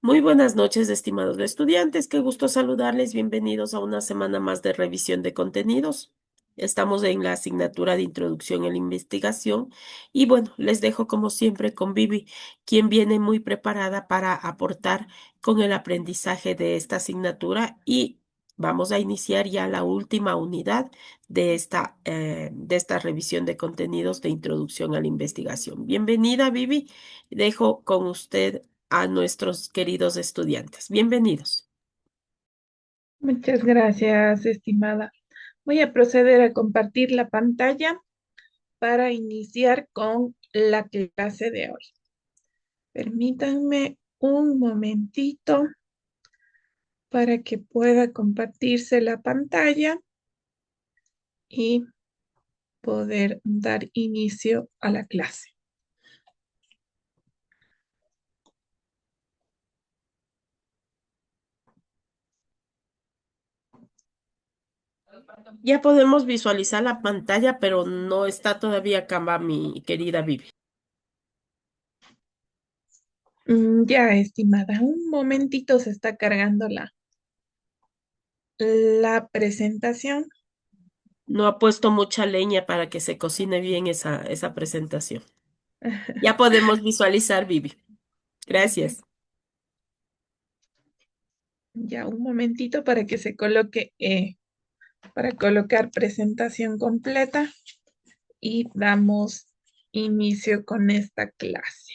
Muy buenas noches, estimados estudiantes. Qué gusto saludarles. Bienvenidos a una semana más de revisión de contenidos. Estamos en la asignatura de Introducción a la Investigación y bueno, les dejo como siempre con Vivi, quien viene muy preparada para aportar con el aprendizaje de esta asignatura y vamos a iniciar ya la última unidad de esta revisión de contenidos de Introducción a la Investigación. Bienvenida, Vivi. Dejo con usted a nuestros queridos estudiantes. Bienvenidos. Muchas gracias, estimada. Voy a proceder a compartir la pantalla para iniciar con la clase de hoy. Permítanme un momentito para que pueda compartirse la pantalla y poder dar inicio a la clase. Ya podemos visualizar la pantalla, pero no está todavía acá, mi querida Vivi. Ya, estimada, un momentito se está cargando la presentación. No ha puesto mucha leña para que se cocine bien esa presentación. Ya podemos visualizar, Vivi. Gracias. Ya, un momentito para que se coloque, para colocar presentación completa. Y damos inicio con esta clase.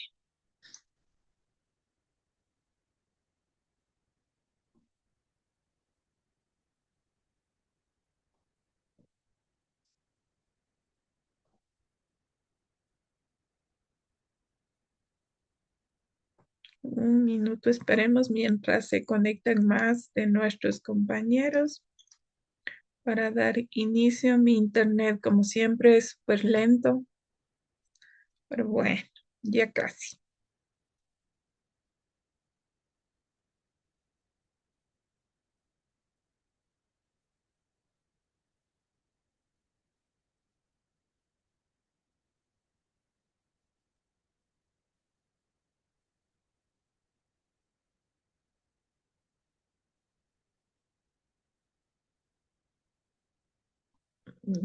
Un minuto esperemos mientras se conectan más de nuestros compañeros para dar inicio. Mi internet, como siempre, es súper lento, pero bueno, ya casi.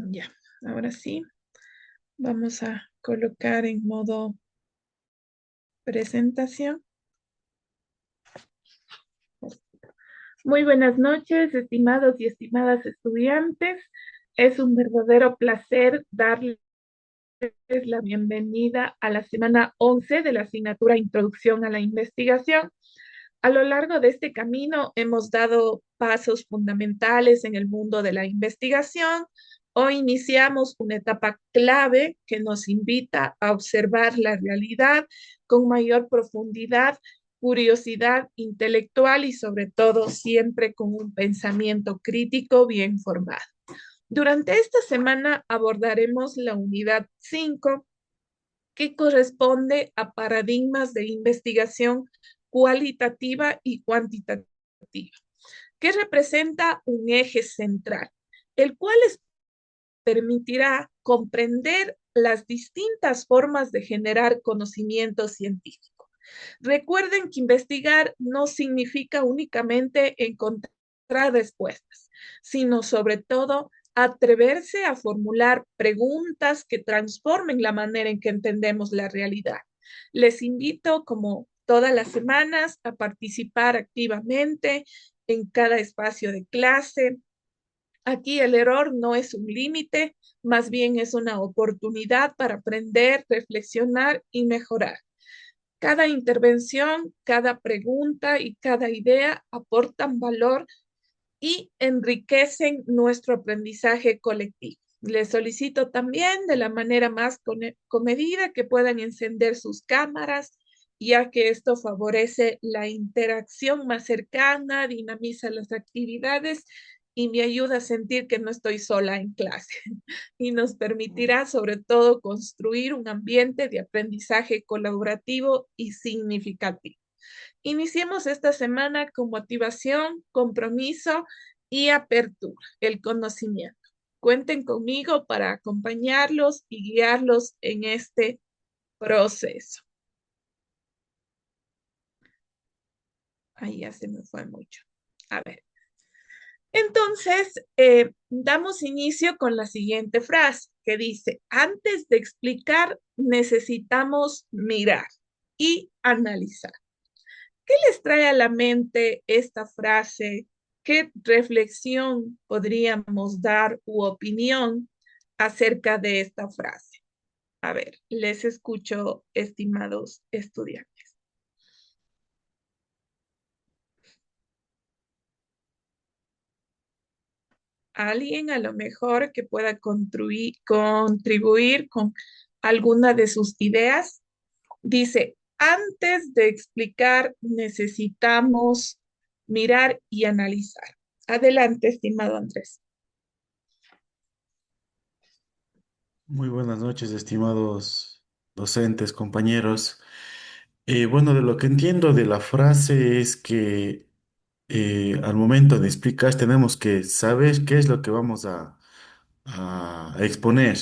Ya, ahora sí, vamos a colocar en modo presentación. Muy buenas noches, estimados y estimadas estudiantes. Es un verdadero placer darles la bienvenida a la semana 11 de la asignatura Introducción a la Investigación. A lo largo de este camino hemos dado pasos fundamentales en el mundo de la investigación. Hoy iniciamos una etapa clave que nos invita a observar la realidad con mayor profundidad, curiosidad intelectual y sobre todo siempre con un pensamiento crítico bien formado. Durante esta semana abordaremos la unidad 5, que corresponde a paradigmas de investigación cualitativa y cuantitativa, que representa un eje central, el cual les permitirá comprender las distintas formas de generar conocimiento científico. Recuerden que investigar no significa únicamente encontrar respuestas, sino sobre todo atreverse a formular preguntas que transformen la manera en que entendemos la realidad. Les invito, como todas las semanas, a participar activamente en cada espacio de clase. Aquí el error no es un límite, más bien es una oportunidad para aprender, reflexionar y mejorar. Cada intervención, cada pregunta y cada idea aportan valor y enriquecen nuestro aprendizaje colectivo. Les solicito también de la manera más comedida que puedan encender sus cámaras, ya que esto favorece la interacción más cercana, dinamiza las actividades y me ayuda a sentir que no estoy sola en clase y nos permitirá sobre todo construir un ambiente de aprendizaje colaborativo y significativo. Iniciemos esta semana con motivación, compromiso y apertura, el conocimiento. Cuenten conmigo para acompañarlos y guiarlos en este proceso. Ahí ya se me fue mucho. A ver. Entonces, damos inicio con la siguiente frase que dice, antes de explicar, necesitamos mirar y analizar. ¿Qué les trae a la mente esta frase? ¿Qué reflexión podríamos dar u opinión acerca de esta frase? A ver, les escucho, estimados estudiantes. Alguien a lo mejor que pueda contribuir con alguna de sus ideas. Dice, antes de explicar, necesitamos mirar y analizar. Adelante, estimado Andrés. Muy buenas noches, estimados docentes, compañeros. Bueno, de lo que entiendo de la frase es que al momento de explicar tenemos que saber qué es lo que vamos a exponer,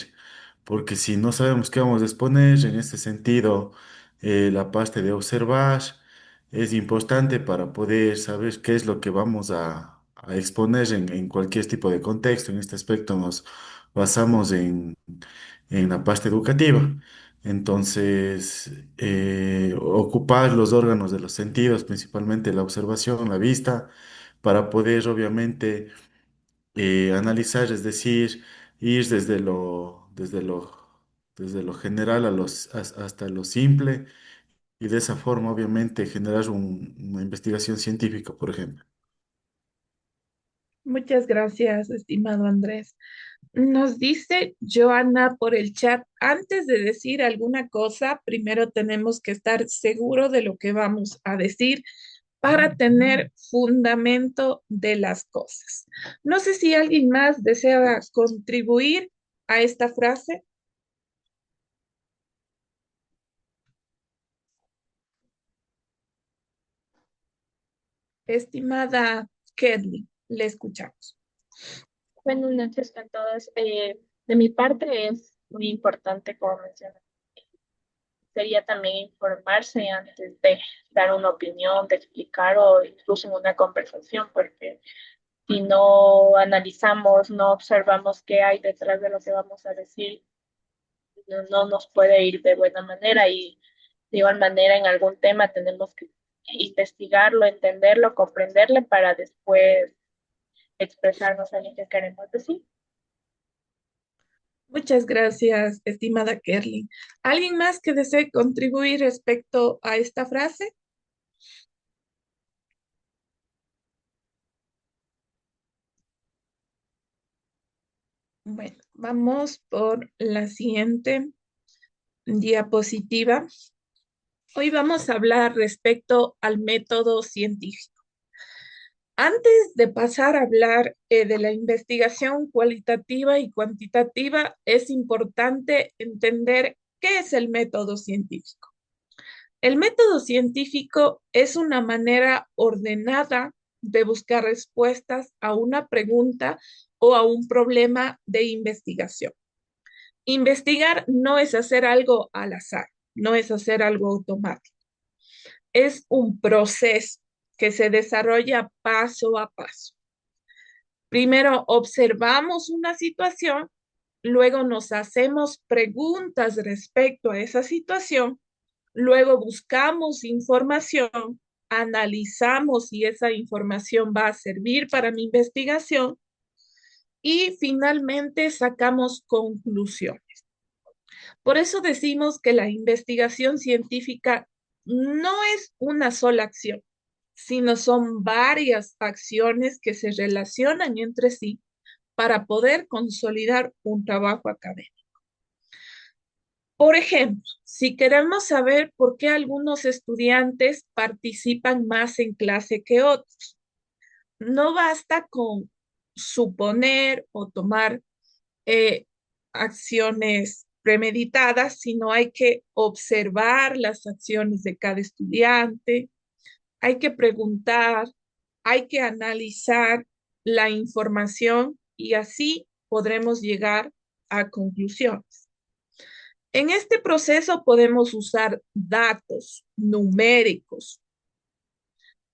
porque si no sabemos qué vamos a exponer, en este sentido, la parte de observar es importante para poder saber qué es lo que vamos a exponer en cualquier tipo de contexto. En este aspecto nos basamos en la parte educativa. Entonces, ocupar los órganos de los sentidos, principalmente la observación, la vista, para poder obviamente analizar, es decir, ir desde lo general hasta lo simple y de esa forma obviamente generar una investigación científica, por ejemplo. Muchas gracias, estimado Andrés. Nos dice Joana por el chat, antes de decir alguna cosa, primero tenemos que estar seguro de lo que vamos a decir para tener fundamento de las cosas. No sé si alguien más desea contribuir a esta frase. Estimada Kelly, le escuchamos. Buenas noches a todos. De mi parte es muy importante, como mencioné, sería también informarse antes de dar una opinión, de explicar o incluso en una conversación, porque si no analizamos, no observamos qué hay detrás de lo que vamos a decir, no nos puede ir de buena manera y de igual manera en algún tema tenemos que investigarlo, entenderlo, comprenderlo para después expresarnos en lo que queremos decir. Muchas gracias, estimada Kerly. ¿Alguien más que desee contribuir respecto a esta frase? Bueno, vamos por la siguiente diapositiva. Hoy vamos a hablar respecto al método científico. Antes de pasar a hablar de la investigación cualitativa y cuantitativa, es importante entender qué es el método científico. El método científico es una manera ordenada de buscar respuestas a una pregunta o a un problema de investigación. Investigar no es hacer algo al azar, no es hacer algo automático. Es un proceso que se desarrolla paso a paso. Primero observamos una situación, luego nos hacemos preguntas respecto a esa situación, luego buscamos información, analizamos si esa información va a servir para mi investigación y finalmente sacamos conclusiones. Por eso decimos que la investigación científica no es una sola acción, sino son varias acciones que se relacionan entre sí para poder consolidar un trabajo académico. Por ejemplo, si queremos saber por qué algunos estudiantes participan más en clase que otros, no basta con suponer o tomar eh, acciones premeditadas, sino hay que observar las acciones de cada estudiante, hay que preguntar, hay que analizar la información y así podremos llegar a conclusiones. En este proceso podemos usar datos numéricos,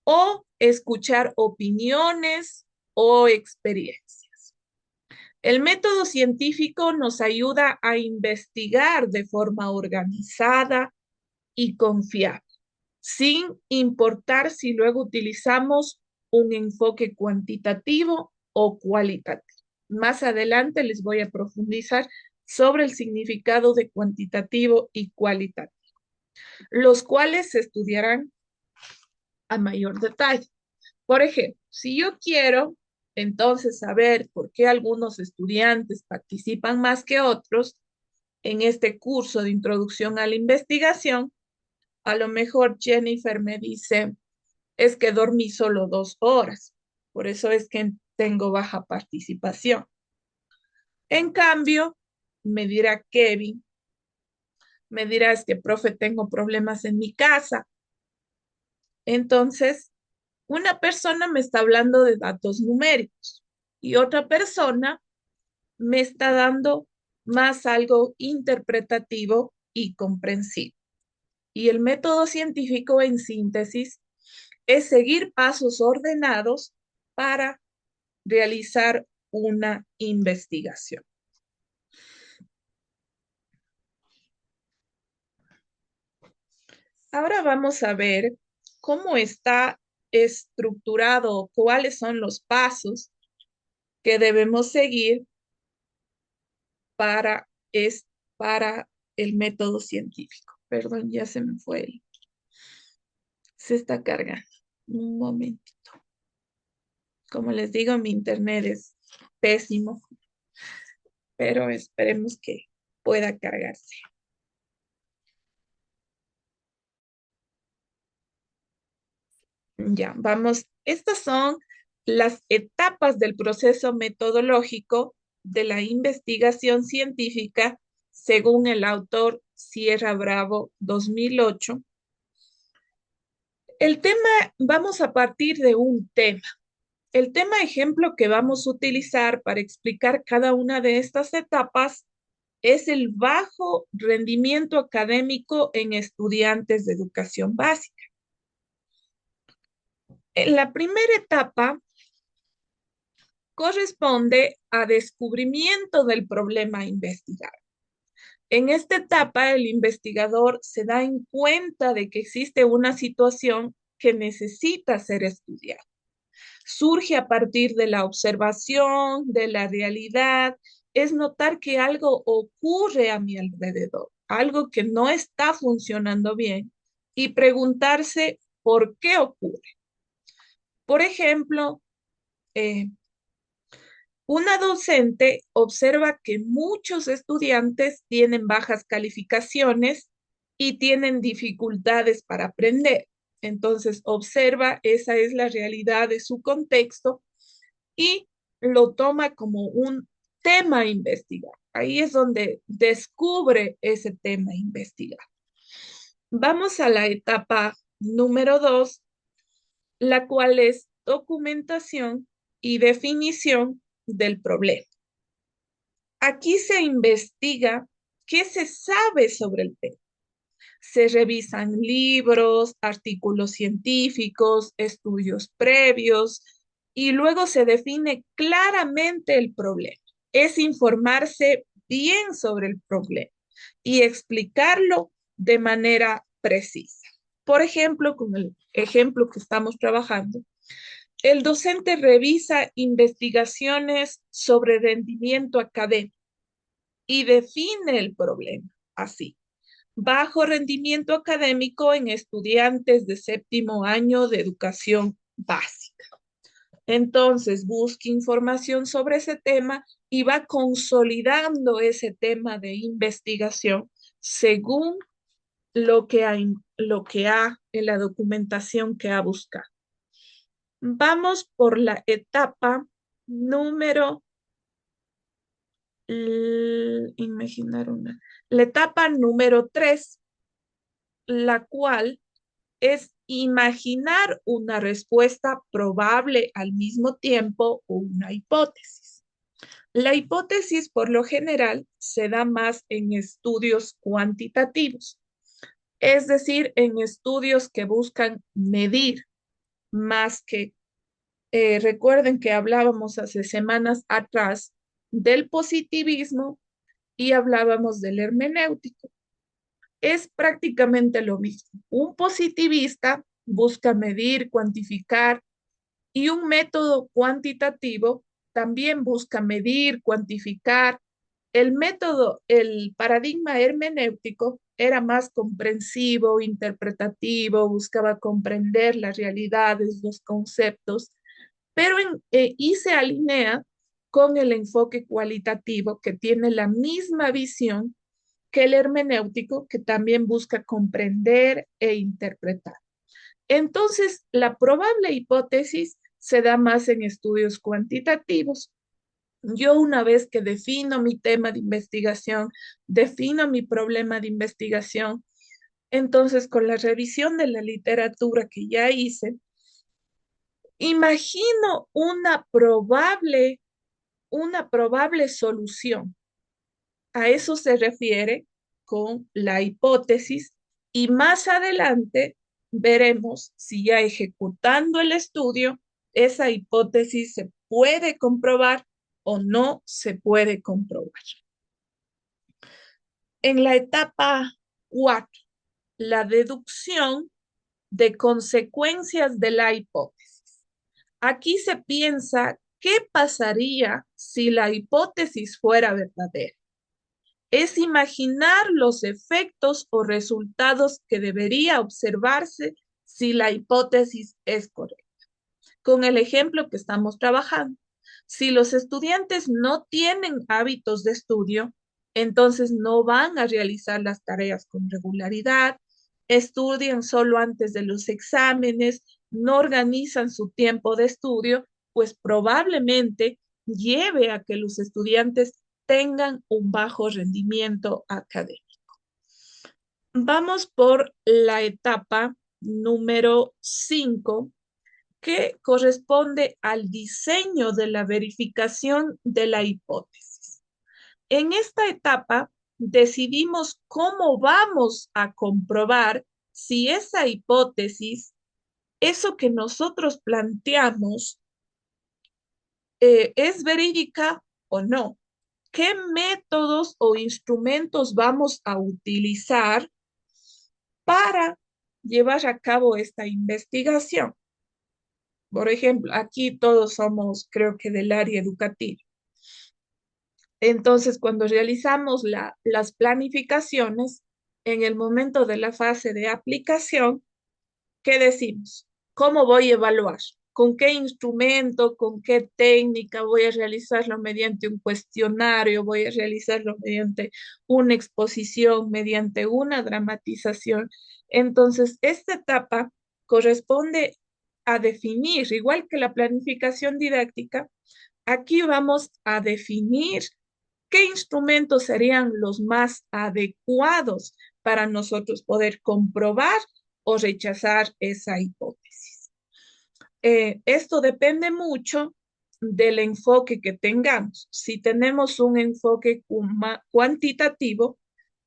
o escuchar opiniones o experiencias. El método científico nos ayuda a investigar de forma organizada y confiable, sin importar si luego utilizamos un enfoque cuantitativo o cualitativo. Más adelante les voy a profundizar sobre el significado de cuantitativo y cualitativo, los cuales se estudiarán a mayor detalle. Por ejemplo, si yo quiero entonces saber por qué algunos estudiantes participan más que otros en este curso de introducción a la investigación, a lo mejor Jennifer me dice, es que dormí solo 2 horas, por eso es que tengo baja participación. En cambio, me dirá Kevin, me dirá, es que, profe, tengo problemas en mi casa. Entonces, una persona me está hablando de datos numéricos y otra persona me está dando más algo interpretativo y comprensivo. Y el método científico, en síntesis, es seguir pasos ordenados para realizar una investigación. Ahora vamos a ver cómo está estructurado, cuáles son los pasos que debemos seguir para, para el método científico. Perdón, ya se me fue se está cargando. Un momentito. Como les digo, mi internet es pésimo, pero esperemos que pueda cargarse. Ya, vamos. Estas son las etapas del proceso metodológico de la investigación científica según el autor Sierra Bravo 2008. El tema, vamos a partir de un tema. El tema ejemplo que vamos a utilizar para explicar cada una de estas etapas es el bajo rendimiento académico en estudiantes de educación básica. En la primera etapa corresponde a descubrimiento del problema a investigar. En esta etapa, el investigador se da en cuenta de que existe una situación que necesita ser estudiada. Surge a partir de la observación, de la realidad, es notar que algo ocurre a mi alrededor, algo que no está funcionando bien y preguntarse por qué ocurre. Por ejemplo, una docente observa que muchos estudiantes tienen bajas calificaciones y tienen dificultades para aprender. Entonces observa, esa es la realidad de su contexto y lo toma como un tema a investigar. Ahí es donde descubre ese tema a investigar. Vamos a la etapa número 2, la cual es documentación y definición del problema. Aquí se investiga qué se sabe sobre el tema. Se revisan libros, artículos científicos, estudios previos y luego se define claramente el problema. Es informarse bien sobre el problema y explicarlo de manera precisa. Por ejemplo, con el ejemplo que estamos trabajando, el docente revisa investigaciones sobre rendimiento académico y define el problema así: bajo rendimiento académico en estudiantes de 7º año de educación básica. Entonces, busca información sobre ese tema y va consolidando ese tema de investigación según lo que ha en la documentación que ha buscado. Vamos por la etapa número, la etapa número 3, la cual es imaginar una respuesta probable al mismo tiempo o una hipótesis. La hipótesis, por lo general, se da más en estudios cuantitativos, es decir, en estudios que buscan medir más que, recuerden que hablábamos hace semanas atrás del positivismo y hablábamos del hermenéutico. Es prácticamente lo mismo. Un positivista busca medir, cuantificar, y un método cuantitativo también busca medir, cuantificar. El método, el paradigma hermenéutico era más comprensivo, interpretativo, buscaba comprender las realidades, los conceptos, pero y se alinea con el enfoque cualitativo que tiene la misma visión que el hermenéutico, que también busca comprender e interpretar. Entonces, la probable hipótesis se da más en estudios cuantitativos. Yo una vez que defino mi tema de investigación, defino mi problema de investigación, entonces con la revisión de la literatura que ya hice, imagino una probable solución. A eso se refiere con la hipótesis y más adelante veremos si ya ejecutando el estudio, esa hipótesis se puede comprobar o no se puede comprobar. En la etapa 4, la deducción de consecuencias de la hipótesis. Aquí se piensa qué pasaría si la hipótesis fuera verdadera. Es imaginar los efectos o resultados que debería observarse si la hipótesis es correcta. Con el ejemplo que estamos trabajando, si los estudiantes no tienen hábitos de estudio, entonces no van a realizar las tareas con regularidad, estudian solo antes de los exámenes, no organizan su tiempo de estudio, pues probablemente lleve a que los estudiantes tengan un bajo rendimiento académico. Vamos por la etapa número 5, que corresponde al diseño de la verificación de la hipótesis. En esta etapa decidimos cómo vamos a comprobar si esa hipótesis, eso que nosotros planteamos, es verídica o no. ¿Qué métodos o instrumentos vamos a utilizar para llevar a cabo esta investigación? Por ejemplo, aquí todos somos, creo que del área educativa. Entonces, cuando realizamos las planificaciones, en el momento de la fase de aplicación, ¿qué decimos? ¿Cómo voy a evaluar? ¿Con qué instrumento, con qué técnica voy a realizarlo mediante un cuestionario? ¿Voy a realizarlo mediante una exposición, mediante una dramatización? Entonces, esta etapa corresponde a definir, igual que la planificación didáctica, aquí vamos a definir qué instrumentos serían los más adecuados para nosotros poder comprobar o rechazar esa hipótesis. Esto depende mucho del enfoque que tengamos. Si tenemos un enfoque cuantitativo,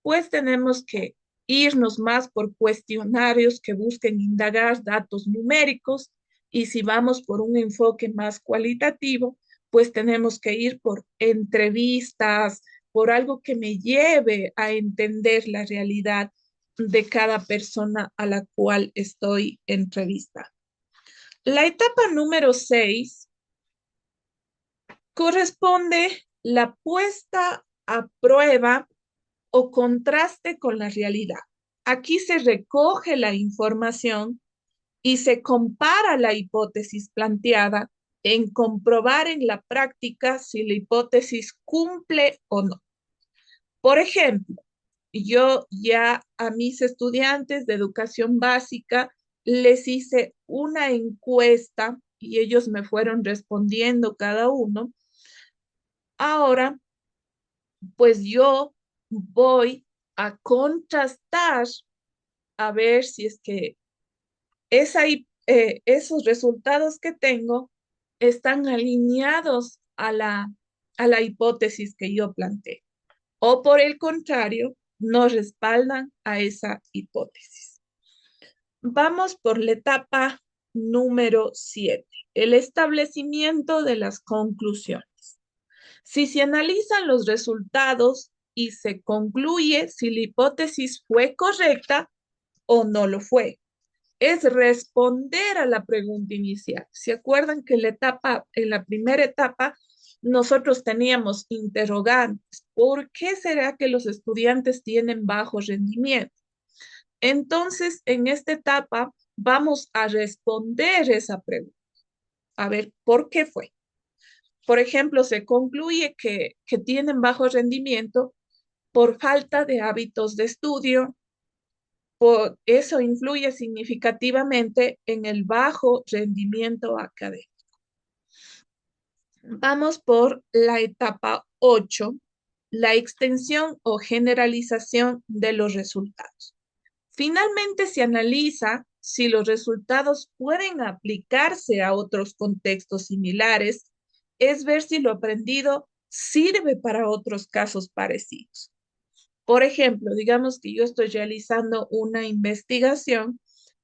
pues tenemos que irnos más por cuestionarios que busquen indagar datos numéricos, y si vamos por un enfoque más cualitativo, pues tenemos que ir por entrevistas, por algo que me lleve a entender la realidad de cada persona a la cual estoy entrevistando. La etapa número 6 corresponde la puesta a prueba o contraste con la realidad. Aquí se recoge la información y se compara la hipótesis planteada en comprobar en la práctica si la hipótesis cumple o no. Por ejemplo, yo ya a mis estudiantes de educación básica les hice una encuesta y ellos me fueron respondiendo cada uno. Ahora, pues yo voy a contrastar a ver si es que esos resultados que tengo están alineados a la hipótesis que yo planteé, o por el contrario, no respaldan a esa hipótesis. Vamos por la etapa número 7, el establecimiento de las conclusiones. Si se analizan los resultados y se concluye si la hipótesis fue correcta o no lo fue. Es responder a la pregunta inicial. ¿Se acuerdan que en la primera etapa nosotros teníamos interrogantes? ¿Por qué será que los estudiantes tienen bajo rendimiento? Entonces, en esta etapa vamos a responder esa pregunta. A ver, ¿por qué fue? Por ejemplo, se concluye que tienen bajo rendimiento por falta de hábitos de estudio. Eso influye significativamente en el bajo rendimiento académico. Vamos por la etapa 8, la extensión o generalización de los resultados. Finalmente se analiza si los resultados pueden aplicarse a otros contextos similares, es ver si lo aprendido sirve para otros casos parecidos. Por ejemplo, digamos que yo estoy realizando una investigación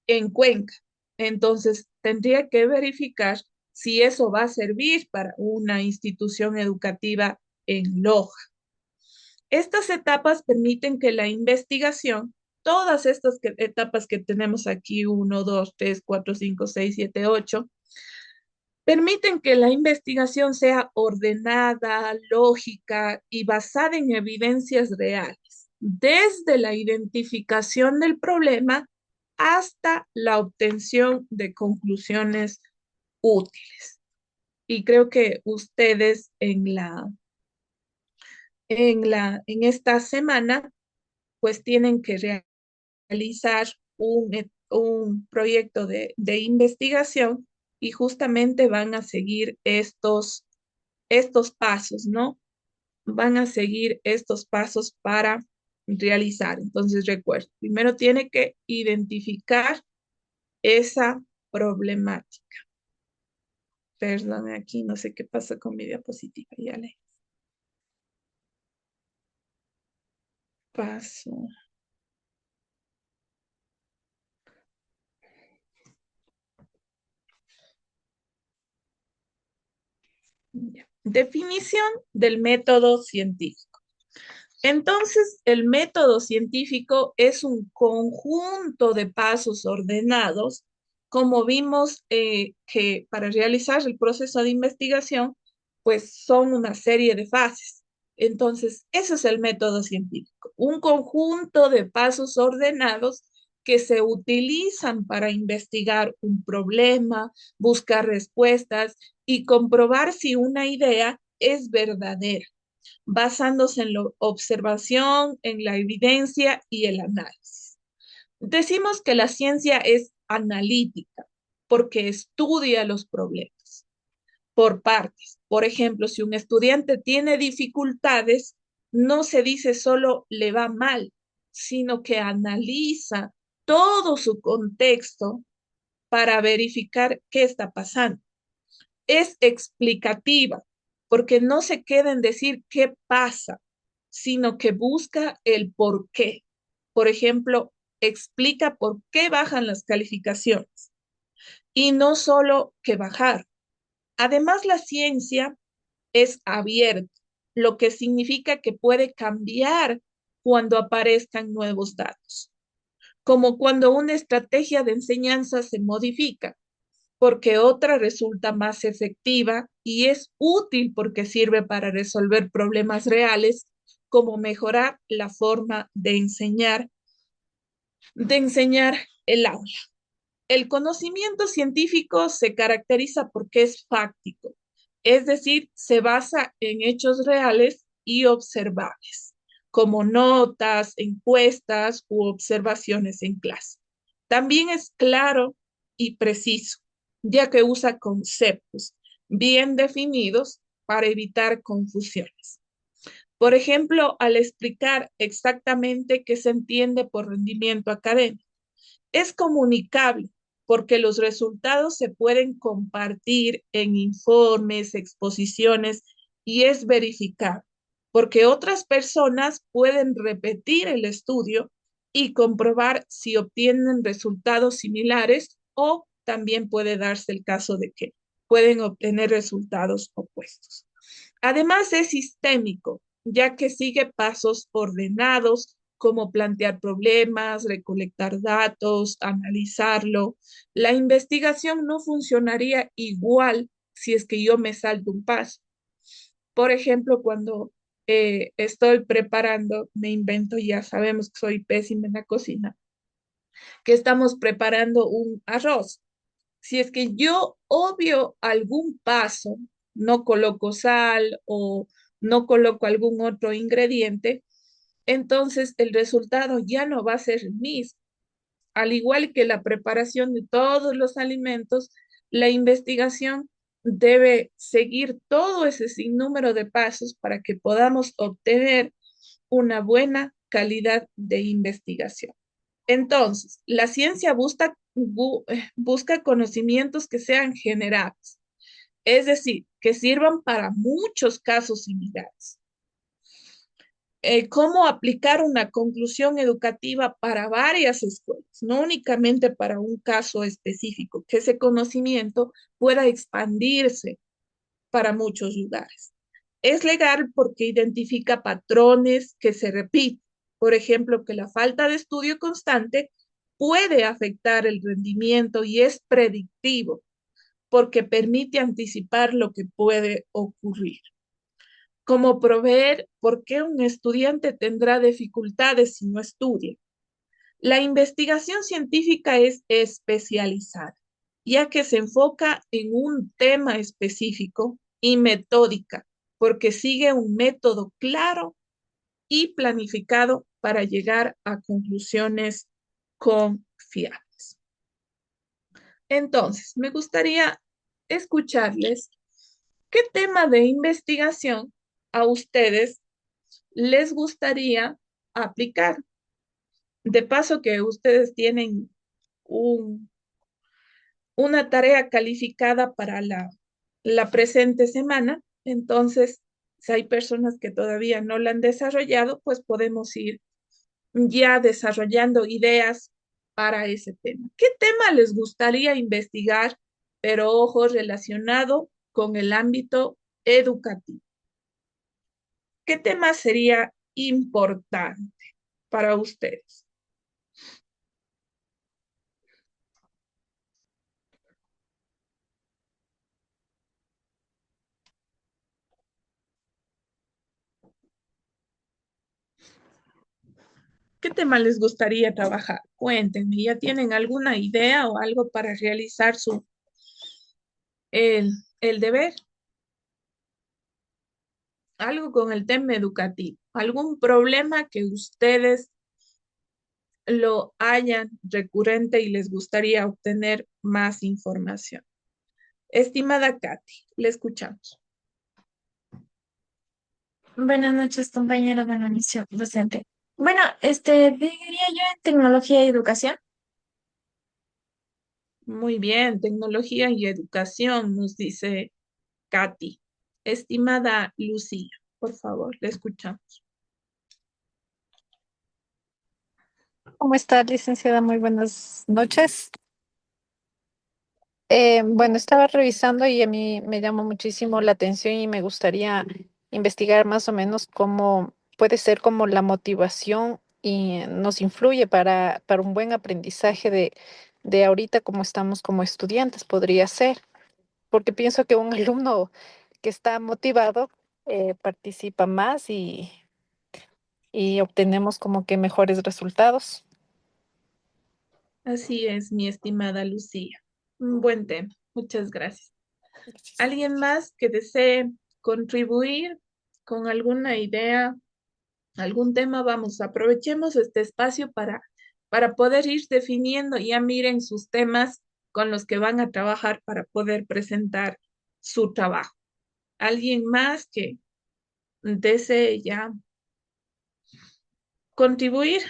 en Cuenca, entonces tendría que verificar si eso va a servir para una institución educativa en Loja. Estas etapas permiten que la investigación, todas estas etapas que tenemos aquí, 1, 2, 3, 4, 5, 6, 7, 8, permiten que la investigación sea ordenada, lógica y basada en evidencias reales, desde la identificación del problema hasta la obtención de conclusiones útiles. Y creo que ustedes en esta semana pues tienen que realizar un proyecto de investigación y justamente van a seguir estos pasos, ¿no? Van a seguir estos pasos para realizar. Entonces, recuerdo, primero tiene que identificar esa problemática. Perdón, aquí no sé qué pasa con mi diapositiva, ya le paso. Ya. Definición del método científico. Entonces, el método científico es un conjunto de pasos ordenados, como vimos que para realizar el proceso de investigación, pues son una serie de fases. Entonces, ese es el método científico, un conjunto de pasos ordenados que se utilizan para investigar un problema, buscar respuestas y comprobar si una idea es verdadera, basándose en la observación, en la evidencia y el análisis. Decimos que la ciencia es analítica porque estudia los problemas por partes. Por ejemplo, si un estudiante tiene dificultades, no se dice solo le va mal, sino que analiza todo su contexto para verificar qué está pasando. Es explicativa, porque no se queda en decir qué pasa, sino que busca el por qué. Por ejemplo, explica por qué bajan las calificaciones y no solo que bajar. Además, la ciencia es abierta, lo que significa que puede cambiar cuando aparezcan nuevos datos, como cuando una estrategia de enseñanza se modifica porque otra resulta más efectiva y es útil porque sirve para resolver problemas reales, como mejorar la forma de enseñar el aula. El conocimiento científico se caracteriza porque es fáctico, es decir, se basa en hechos reales y observables, como notas, encuestas u observaciones en clase. También es claro y preciso, ya que usa conceptos bien definidos para evitar confusiones. Por ejemplo, al explicar exactamente qué se entiende por rendimiento académico, es comunicable porque los resultados se pueden compartir en informes, exposiciones y es verificable porque otras personas pueden repetir el estudio y comprobar si obtienen resultados similares o también puede darse el caso de que pueden obtener resultados opuestos. Además, es sistémico, ya que sigue pasos ordenados, como plantear problemas, recolectar datos, analizarlo. La investigación no funcionaría igual si es que yo me salto un paso. Por ejemplo, cuando estoy preparando, me invento, ya sabemos que soy pésima en la cocina, que estamos preparando un arroz. Si es que yo obvio algún paso, no coloco sal o no coloco algún otro ingrediente, entonces el resultado ya no va a ser el mismo. Al igual que la preparación de todos los alimentos, la investigación debe seguir todo ese sinnúmero de pasos para que podamos obtener una buena calidad de investigación. Entonces, la ciencia busca conocimientos que sean generables, es decir, que sirvan para muchos casos similares. Cómo aplicar una conclusión educativa para varias escuelas, no únicamente para un caso específico, que ese conocimiento pueda expandirse para muchos lugares. Es legal porque identifica patrones que se repiten. Por ejemplo, que la falta de estudio constante puede afectar el rendimiento y es predictivo porque permite anticipar lo que puede ocurrir. Como proveer por qué un estudiante tendrá dificultades si no estudia. La investigación científica es especializada, ya que se enfoca en un tema específico y metódica, porque sigue un método claro y planificado para llegar a conclusiones confiables. Entonces, me gustaría escucharles qué tema de investigación a ustedes les gustaría aplicar. De paso que ustedes tienen un, una tarea calificada para la presente semana, entonces, si hay personas que todavía no la han desarrollado, pues podemos ir ya desarrollando ideas para ese tema. ¿Qué tema les gustaría investigar, pero ojo, relacionado con el ámbito educativo? ¿Qué tema sería importante para ustedes? ¿Qué tema les gustaría trabajar? Cuéntenme, ¿ya tienen alguna idea o algo para realizar el deber? Algo con el tema educativo, algún problema que ustedes lo hayan recurrente y les gustaría obtener más información. Estimada Katy, le escuchamos. Buenas noches, compañero de la misión docente. Bueno, diría yo en tecnología y educación. Muy bien, tecnología y educación, nos dice Katy. Estimada Lucía, por favor, le escuchamos. ¿Cómo está, licenciada? Muy buenas noches. Bueno, estaba revisando y a mí me llamó muchísimo la atención y me gustaría investigar más o menos cómo puede ser como la motivación y nos influye para un buen aprendizaje de ahorita como estamos como estudiantes, podría ser, porque pienso que un alumno que está motivado participa más y obtenemos como que mejores resultados. Así es, mi estimada Lucía. Un buen tema. Muchas gracias. ¿Alguien más que desee contribuir con alguna idea, algún tema? Vamos, aprovechemos este espacio para poder ir definiendo. Ya miren sus temas con los que van a trabajar para poder presentar su trabajo. ¿Alguien más que desee ya contribuir?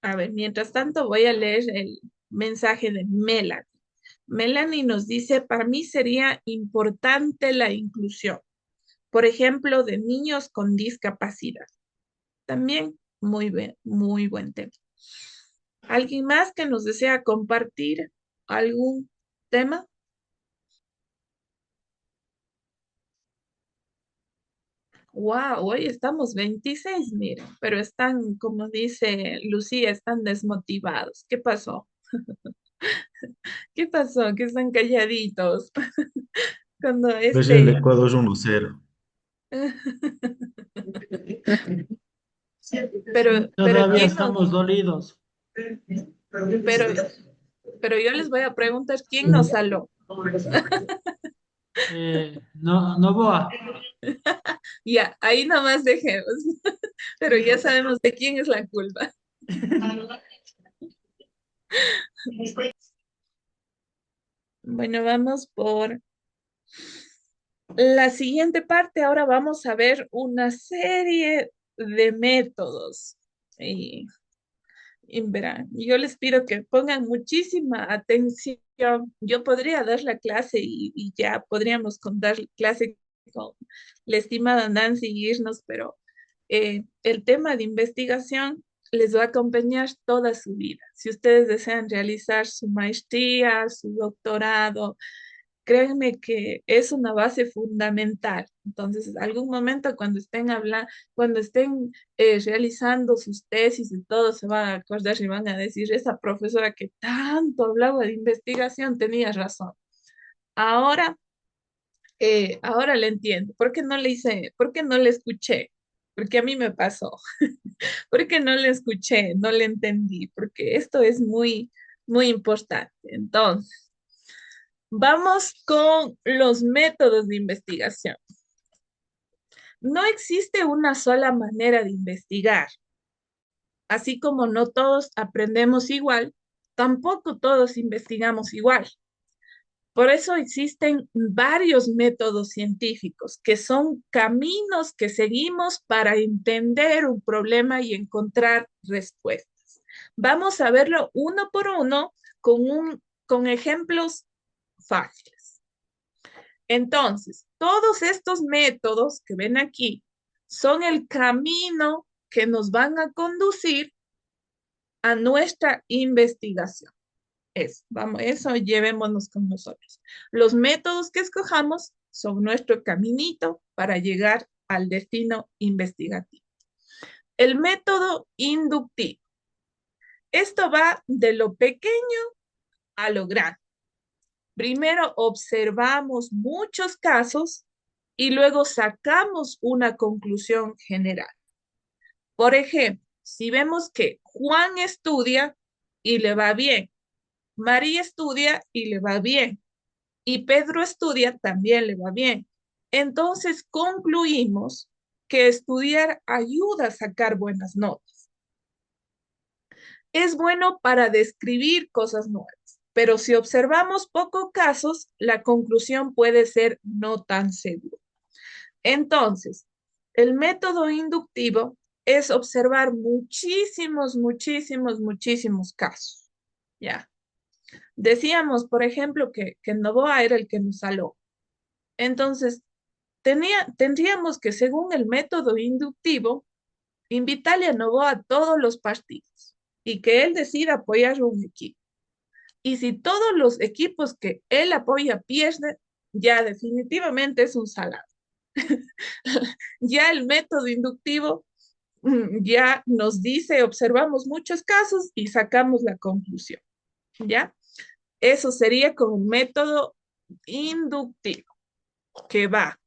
A ver, mientras tanto voy a leer el mensaje de Melanie. Melanie nos dice, para mí sería importante la inclusión, por ejemplo, de niños con discapacidad. También muy buen tema. ¿Alguien más que nos desea compartir algún tema? Wow, hoy estamos 26, miren, pero están, como dice Lucía, están desmotivados. ¿Qué pasó? ¿Qué pasó? Que están calladitos. Cuando Recién el Ecuador 1-0. pero Todavía ¿quién nos, estamos dolidos. pero, pero yo les voy a preguntar quién nos saló? No, Novoa. Ya, ahí nomás dejemos. Pero ya sabemos de quién es la culpa. Bueno, vamos por la siguiente parte. Ahora vamos a ver una serie de métodos. Y, y verán, yo les pido que pongan muchísima atención. Yo podría dar la clase y ya podríamos contar clase con la estimada Nancy y irnos, pero el tema de investigación les va a acompañar toda su vida. Si ustedes desean realizar su maestría, su doctorado, créanme que es una base fundamental. Entonces, algún momento cuando estén realizando sus tesis y todo, se van a acordar y van a decir, esa profesora que tanto hablaba de investigación tenía razón. Ahora, ahora le entiendo. ¿Por qué no le hice, por qué no le escuché? Porque a mí me pasó. ¿Por qué no le escuché? No le entendí, porque esto es muy importante. Entonces, vamos con los métodos de investigación. No existe una sola manera de investigar. Así como no todos aprendemos igual, tampoco todos investigamos igual. Por eso existen varios métodos científicos que son caminos que seguimos para entender un problema y encontrar respuestas. Vamos a verlo uno por uno con ejemplos fáciles. Entonces, todos estos métodos que ven aquí son el camino que nos van a conducir a nuestra investigación. Eso llevémonos con nosotros. Los métodos que escojamos son nuestro caminito para llegar al destino investigativo. El método inductivo. Esto va de lo pequeño a lo grande. Primero observamos muchos casos y luego sacamos una conclusión general. Por ejemplo, si vemos que Juan estudia y le va bien, María estudia y le va bien, y Pedro estudia, también le va bien. Entonces concluimos que estudiar ayuda a sacar buenas notas. Es bueno para describir cosas nuevas, pero si observamos pocos casos, la conclusión puede ser no tan segura. Entonces, el método inductivo es observar muchísimos casos. ¿Ya? Decíamos, por ejemplo, que Novoa era el que nos saló. Entonces, tendríamos que, según el método inductivo, invitarle a Novoa a todos los partidos y que él decida apoyar un equipo. Y si todos los equipos que él apoya pierden, ya definitivamente es un salado. Ya el método inductivo ya nos dice, observamos muchos casos y sacamos la conclusión. ¿Ya? Eso sería como un método inductivo que va,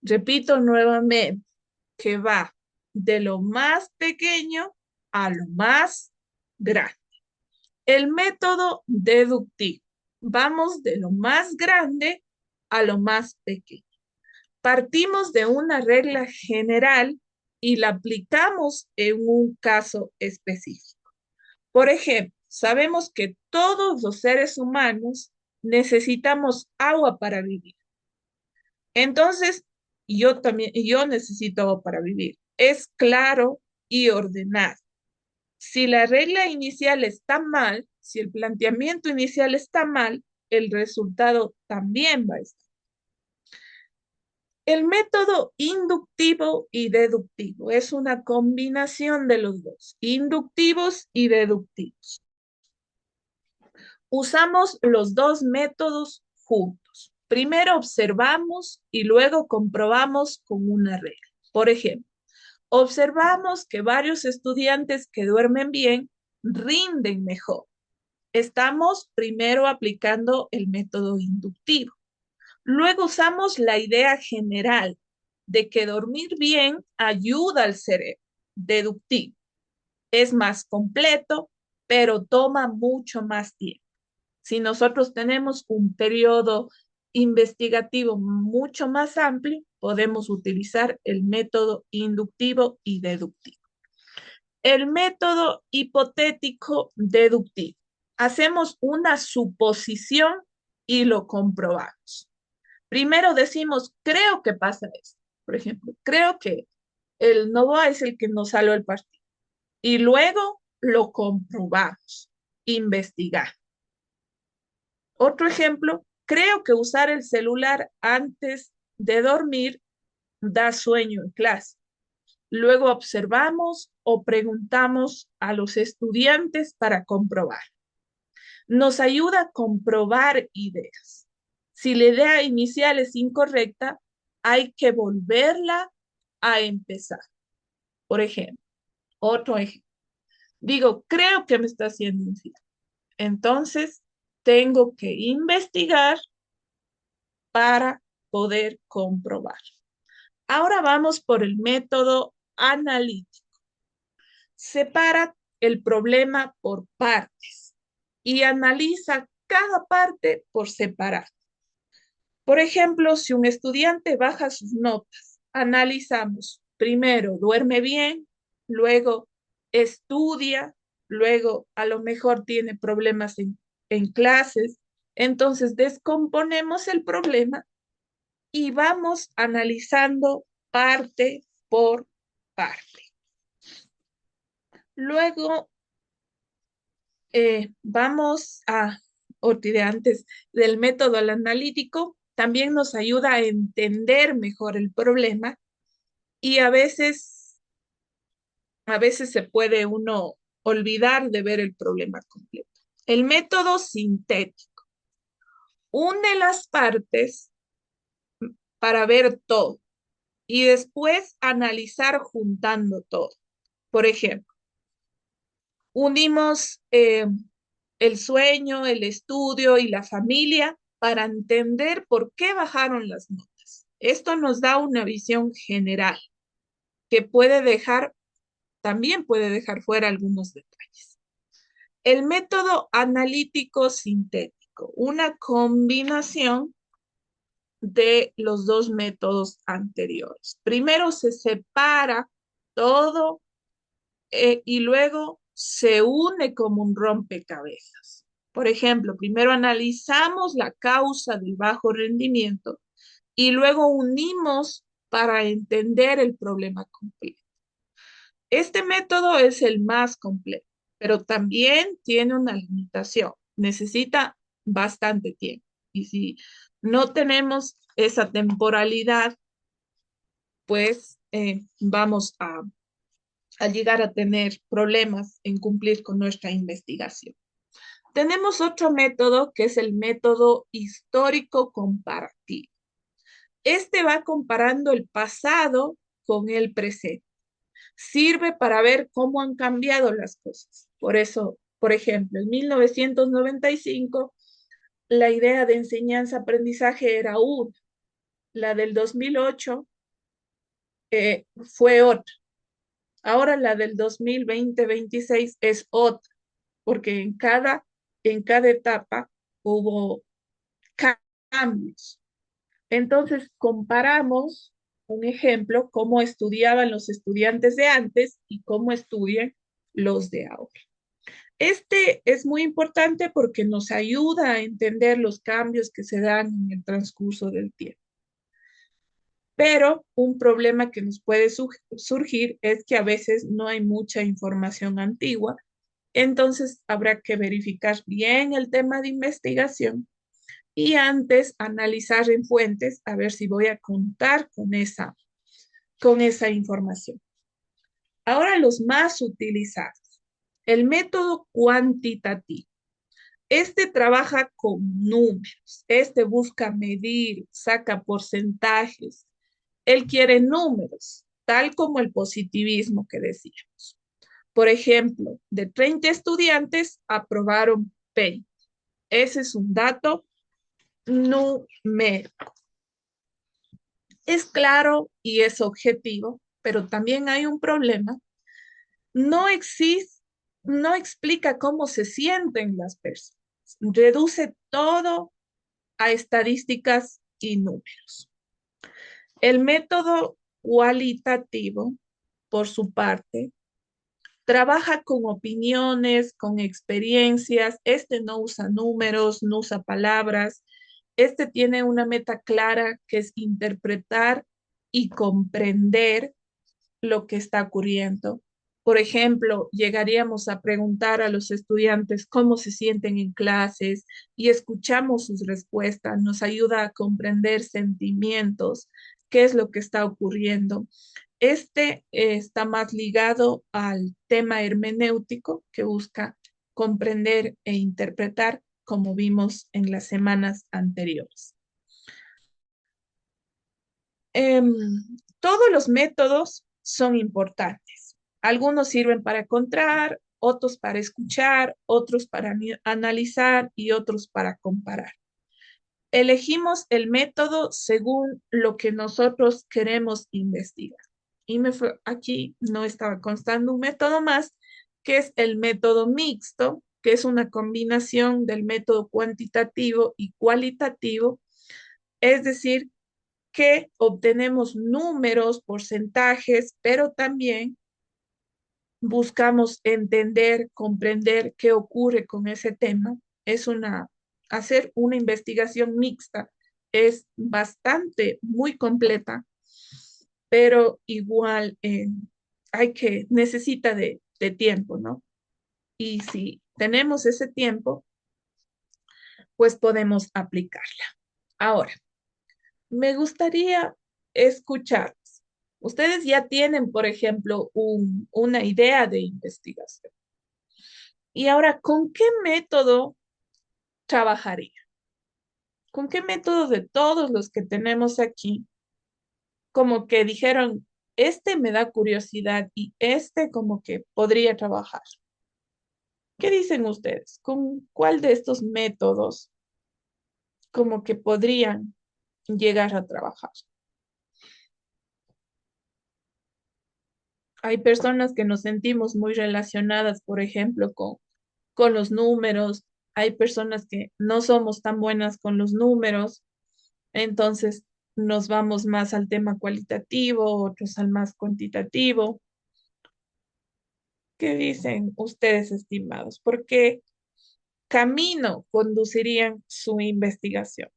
repito nuevamente, que va de lo más pequeño a lo más grande. El método deductivo. Vamos de lo más grande a lo más pequeño. Partimos de una regla general y la aplicamos en un caso específico. Por ejemplo, sabemos que todos los seres humanos necesitamos agua para vivir. Entonces, yo necesito agua para vivir. Es claro y ordenado. Si la regla inicial está mal, si el planteamiento inicial está mal, el resultado también va a estar. El método inductivo y deductivo es una combinación de los dos, inductivos y deductivos. Usamos los dos métodos juntos. Primero observamos y luego comprobamos con una regla. Por ejemplo, observamos que varios estudiantes que duermen bien rinden mejor. Estamos primero aplicando el método inductivo. Luego usamos la idea general de que dormir bien ayuda al cerebro. Deductivo. Es más completo, pero toma mucho más tiempo. Si nosotros tenemos un periodo investigativo mucho más amplio, podemos utilizar el método inductivo y deductivo. El método hipotético deductivo. Hacemos una suposición y lo comprobamos. Primero decimos, creo que pasa esto. Por ejemplo, creo que el Novoa es el que nos saló el partido. Y luego lo comprobamos, investigar. Otro ejemplo, creo que usar el celular antes de dormir da sueño en clase. Luego observamos o preguntamos a los estudiantes para comprobar. Nos ayuda a comprobar ideas. Si la idea inicial es incorrecta, hay que volverla a empezar. Por ejemplo, otro ejemplo. Digo, creo que me está haciendo infiel. Entonces, tengo que investigar para poder comprobar. Ahora vamos por el método analítico. Separa el problema por partes y analiza cada parte por separado. Por ejemplo, si un estudiante baja sus notas, analizamos primero, duerme bien, luego estudia, luego a lo mejor tiene problemas en clases. Entonces descomponemos el problema y vamos analizando parte por parte. Luego vamos a, antes del método analítico, también nos ayuda a entender mejor el problema y a veces se puede uno olvidar de ver el problema completo. El método sintético une las partes para ver todo y después analizar juntando todo. Por ejemplo, unimos el sueño, el estudio y la familia para entender por qué bajaron las notas. Esto nos da una visión general que también puede dejar fuera algunos detalles. El método analítico sintético, una combinación de los dos métodos anteriores. Primero se separa todo y luego se une como un rompecabezas. Por ejemplo, primero analizamos la causa del bajo rendimiento y luego unimos para entender el problema completo. Este método es el más completo, pero también tiene una limitación. Necesita bastante tiempo. Y si no tenemos esa temporalidad, pues vamos a llegar a tener problemas en cumplir con nuestra investigación. Tenemos otro método que es el método histórico comparativo. Este va comparando el pasado con el presente. Sirve para ver cómo han cambiado las cosas. Por eso, por ejemplo, en 1995, la idea de enseñanza-aprendizaje era una. La del 2008 fue otra. Ahora la del 2020-26 es otra, porque en cada etapa hubo cambios. Entonces comparamos un ejemplo, cómo estudiaban los estudiantes de antes y cómo estudian los de ahora. Este es muy importante porque nos ayuda a entender los cambios que se dan en el transcurso del tiempo. Pero un problema que nos puede surgir es que a veces no hay mucha información antigua, entonces habrá que verificar bien el tema de investigación y antes analizar en fuentes a ver si voy a contar con esa información. Ahora los más utilizados. El método cuantitativo. Este trabaja con números. Este busca medir, saca porcentajes. Él quiere números, tal como el positivismo que decíamos. Por ejemplo, de 30 estudiantes aprobaron 20. Ese es un dato numérico. Es claro y es objetivo, pero también hay un problema. No existe, no explica cómo se sienten las personas. Reduce todo a estadísticas y números. El método cualitativo, por su parte, trabaja con opiniones, con experiencias. Este no usa números, no usa palabras. Este tiene una meta clara que es interpretar y comprender lo que está ocurriendo. Por ejemplo, llegaríamos a preguntar a los estudiantes cómo se sienten en clases y escuchamos sus respuestas, nos ayuda a comprender sentimientos, qué es lo que está ocurriendo. Este está más ligado al tema hermenéutico que busca comprender e interpretar, como vimos en las semanas anteriores. Em, todos los métodos son importantes. Algunos sirven para encontrar, otros para escuchar, otros para analizar y otros para comparar. Elegimos el método según lo que nosotros queremos investigar. Y aquí no estaba constando un método más, que es el método mixto, que es una combinación del método cuantitativo y cualitativo, es decir, que obtenemos números, porcentajes, pero también buscamos entender, comprender qué ocurre con ese tema. Hacer una investigación mixta es bastante, muy completa, pero igual necesita de tiempo, ¿no? Y si tenemos ese tiempo, pues podemos aplicarla. Ahora, me gustaría escuchar. Ustedes ya tienen, por ejemplo, una idea de investigación. Y ahora, ¿con qué método trabajaría? ¿Con qué método de todos los que tenemos aquí? Como que dijeron, este me da curiosidad y este como que podría trabajar. ¿Qué dicen ustedes? ¿Con cuál de estos métodos como que podrían llegar a trabajar? Hay personas que nos sentimos muy relacionadas, por ejemplo, con los números. Hay personas que no somos tan buenas con los números, entonces nos vamos más al tema cualitativo, otros al más cuantitativo. ¿Qué dicen ustedes, estimados? ¿Por qué camino conducirían su investigación?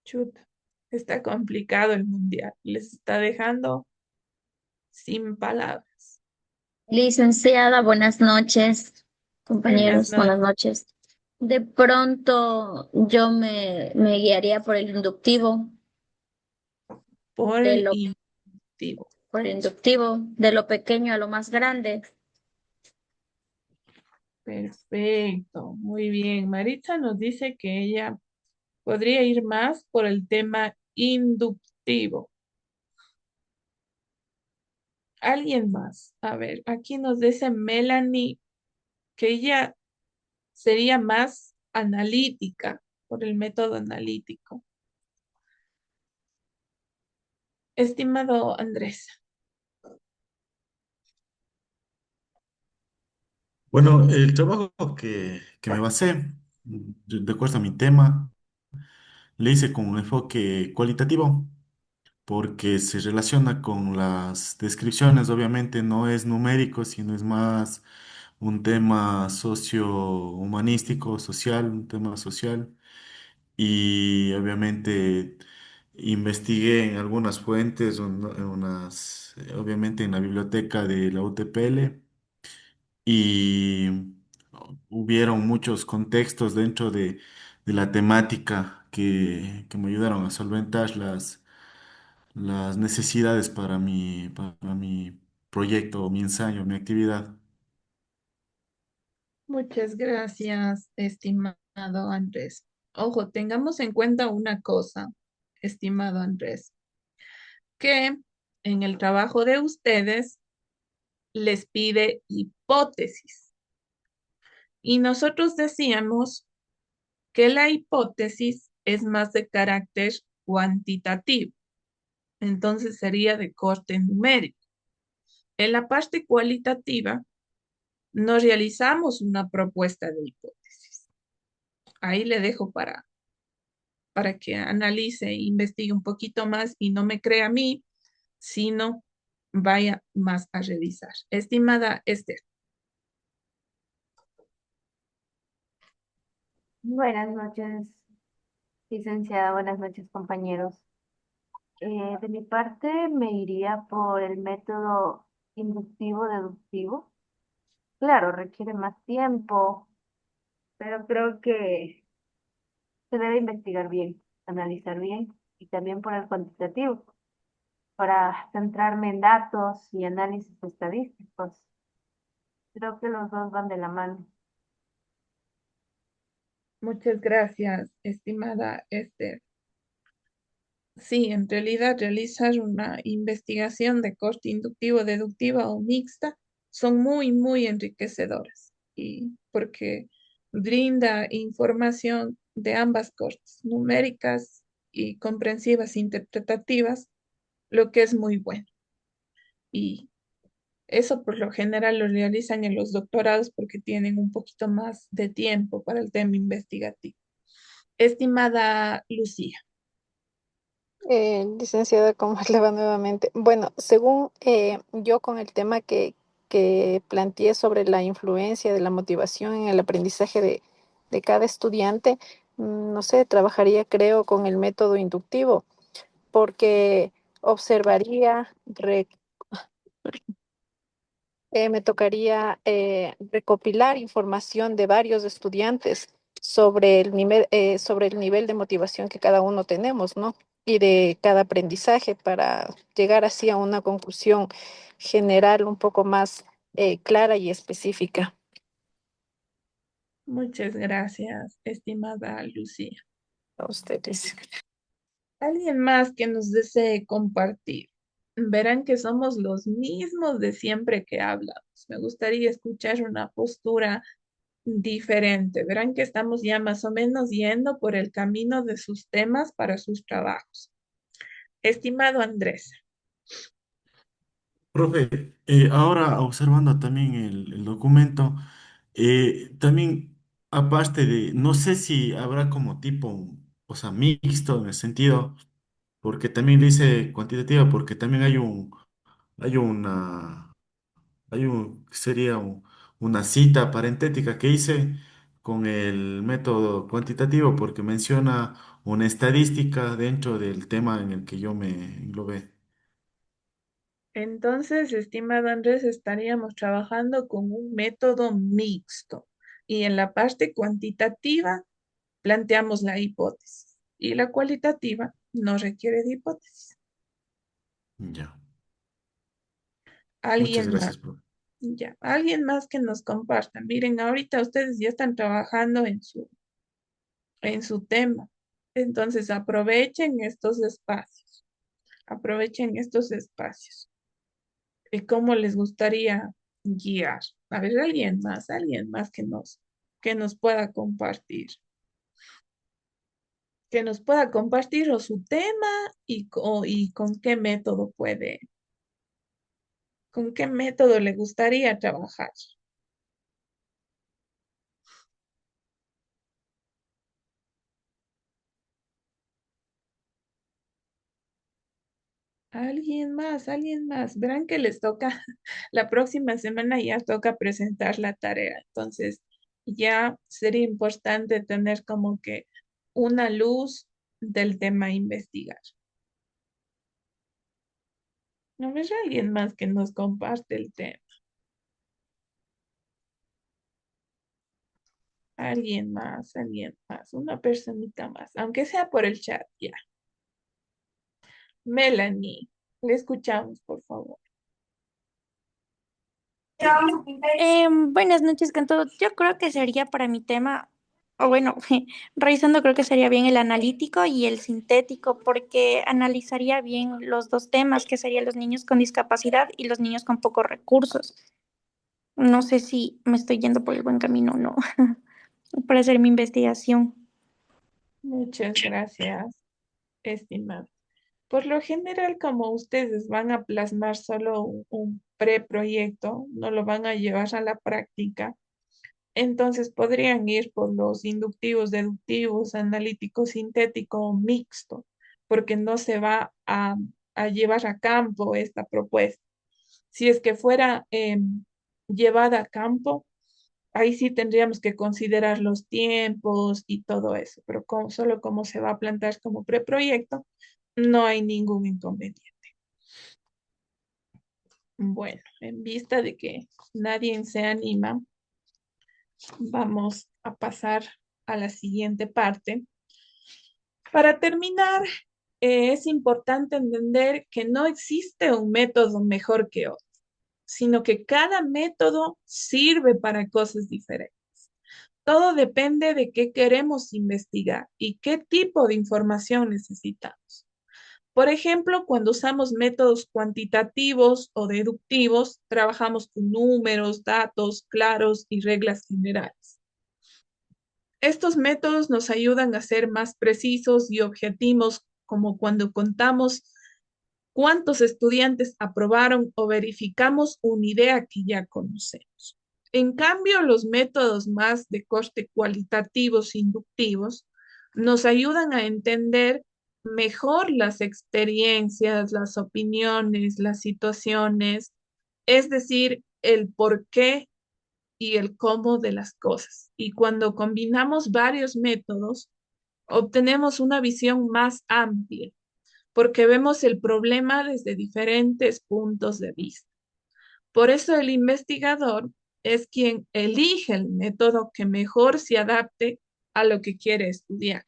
Chuta, está complicado el mundial. Les está dejando sin palabras. Licenciada, buenas noches. Buenas Compañeros, buenas noches. noches. De pronto yo me guiaría Por de el lo, inductivo. por el inductivo, de lo pequeño a lo más grande. Perfecto, muy bien. Maritza nos dice que ella podría ir más por el tema inductivo. ¿Alguien más? A ver, aquí nos dice Melanie que ella sería más analítica por el método analítico. Estimado Andrés, Bueno, el trabajo que me basé, de acuerdo a mi tema, le hice con un enfoque cualitativo, porque se relaciona con las descripciones, obviamente no es numérico, sino es más un tema socio-humanístico, social, un tema social. Y obviamente Investigué en algunas fuentes, obviamente en la biblioteca de la UTPL, y hubieron muchos contextos dentro de la temática que me ayudaron a solventar las necesidades para mi proyecto, mi ensayo, mi actividad. Muchas gracias, estimado Andrés. Ojo, tengamos en cuenta una cosa, estimado Andrés, que en el trabajo de ustedes les pide hipótesis. Y nosotros decíamos que la hipótesis es más de carácter cuantitativo, entonces sería de corte numérico. En la parte cualitativa, no realizamos una propuesta de hipótesis. Ahí le dejo para que analice e investigue un poquito más y no me crea a mí, sino vaya más a revisar. Estimada Esther. Buenas noches, licenciada. Buenas noches, compañeros. De mi parte, me iría por el método inductivo-deductivo. Claro, requiere más tiempo, pero creo que se debe investigar bien, analizar bien y también por el cuantitativo, para centrarme en datos y análisis estadísticos. Creo que los dos van de la mano. Muchas gracias, estimada Esther. Sí, en realidad realizar una investigación de corte inductivo, deductiva o mixta son muy, muy enriquecedoras y porque brinda información de ambas cortes, numéricas y comprensivas interpretativas, lo que es muy bueno. Y eso por lo general lo realizan en los doctorados porque tienen un poquito más de tiempo para el tema investigativo. Estimada Lucía. Licenciada, ¿cómo le va nuevamente? Bueno, según yo con el tema que planteé sobre la influencia de la motivación en el aprendizaje de cada estudiante, no sé, trabajaría creo con el método inductivo, porque observaría, me tocaría recopilar información de varios estudiantes sobre el nivel de motivación que cada uno tenemos, ¿no? Y de cada aprendizaje para llegar así a una conclusión general un poco más clara y específica. Muchas gracias, estimada Lucía. A ustedes. ¿Alguien más que nos desee compartir? Verán que somos los mismos de siempre que hablamos. Me gustaría escuchar una postura diferente. Verán que estamos ya más o menos yendo por el camino de sus temas para sus trabajos. Estimado Andrés. Profe, ahora observando también el documento, también aparte no sé si habrá como tipo, o sea, mixto en el sentido, porque también dice cuantitativa, porque también hay una, sería una cita parentética que hice con el método cuantitativo, porque menciona una estadística dentro del tema en el que yo me englobé. Entonces, estimado Andrés, estaríamos trabajando con un método mixto. Y en la parte cuantitativa planteamos la hipótesis. Y la cualitativa no requiere de hipótesis. Ya, muchas Alguien más, gracias, profe. ya, alguien más que nos comparta. Miren, ahorita ustedes ya están trabajando en su tema. Entonces, aprovechen estos espacios. Aprovechen estos espacios. ¿Y cómo les gustaría guiar? A ver, alguien más que nos pueda compartir. Que nos pueda compartir o su tema y con qué método le gustaría trabajar. Alguien más. Verán que les toca, la próxima semana ya toca presentar la tarea. Entonces, ya sería importante tener como que una luz del tema a investigar. A ver, alguien más que nos comparte el tema. Alguien más, una personita más, aunque sea por el chat, ya. Melanie, le escuchamos, por favor. Buenas noches con todos. Yo creo que sería para mi tema, o bueno, revisando creo que sería bien el analítico y el sintético, porque analizaría bien los dos temas, que serían los niños con discapacidad y los niños con pocos recursos. No sé si me estoy yendo por el buen camino o no, para hacer mi investigación. Muchas gracias, estimado. Por lo general, como ustedes van a plasmar solo un preproyecto, no lo van a llevar a la práctica, entonces podrían ir por los inductivos, deductivos, analítico, sintético o mixto, porque no se va a llevar a campo esta propuesta. Si es que fuera llevada a campo, ahí sí tendríamos que considerar los tiempos y todo eso, pero solo como se va a plantear como preproyecto, no hay ningún inconveniente. Bueno, en vista de que nadie se anima, vamos a pasar a la siguiente parte. Para terminar, es importante entender que no existe un método mejor que otro, sino que cada método sirve para cosas diferentes. Todo depende de qué queremos investigar y qué tipo de información necesitamos. Por ejemplo, cuando usamos métodos cuantitativos o deductivos, trabajamos con números, datos claros y reglas generales. Estos métodos nos ayudan a ser más precisos y objetivos, como cuando contamos cuántos estudiantes aprobaron o verificamos una idea que ya conocemos. En cambio, los métodos más de corte cualitativos inductivos nos ayudan a entender mejor las experiencias, las opiniones, las situaciones, es decir, el por qué y el cómo de las cosas. Y cuando combinamos varios métodos, obtenemos una visión más amplia, porque vemos el problema desde diferentes puntos de vista. Por eso el investigador es quien elige el método que mejor se adapte a lo que quiere estudiar.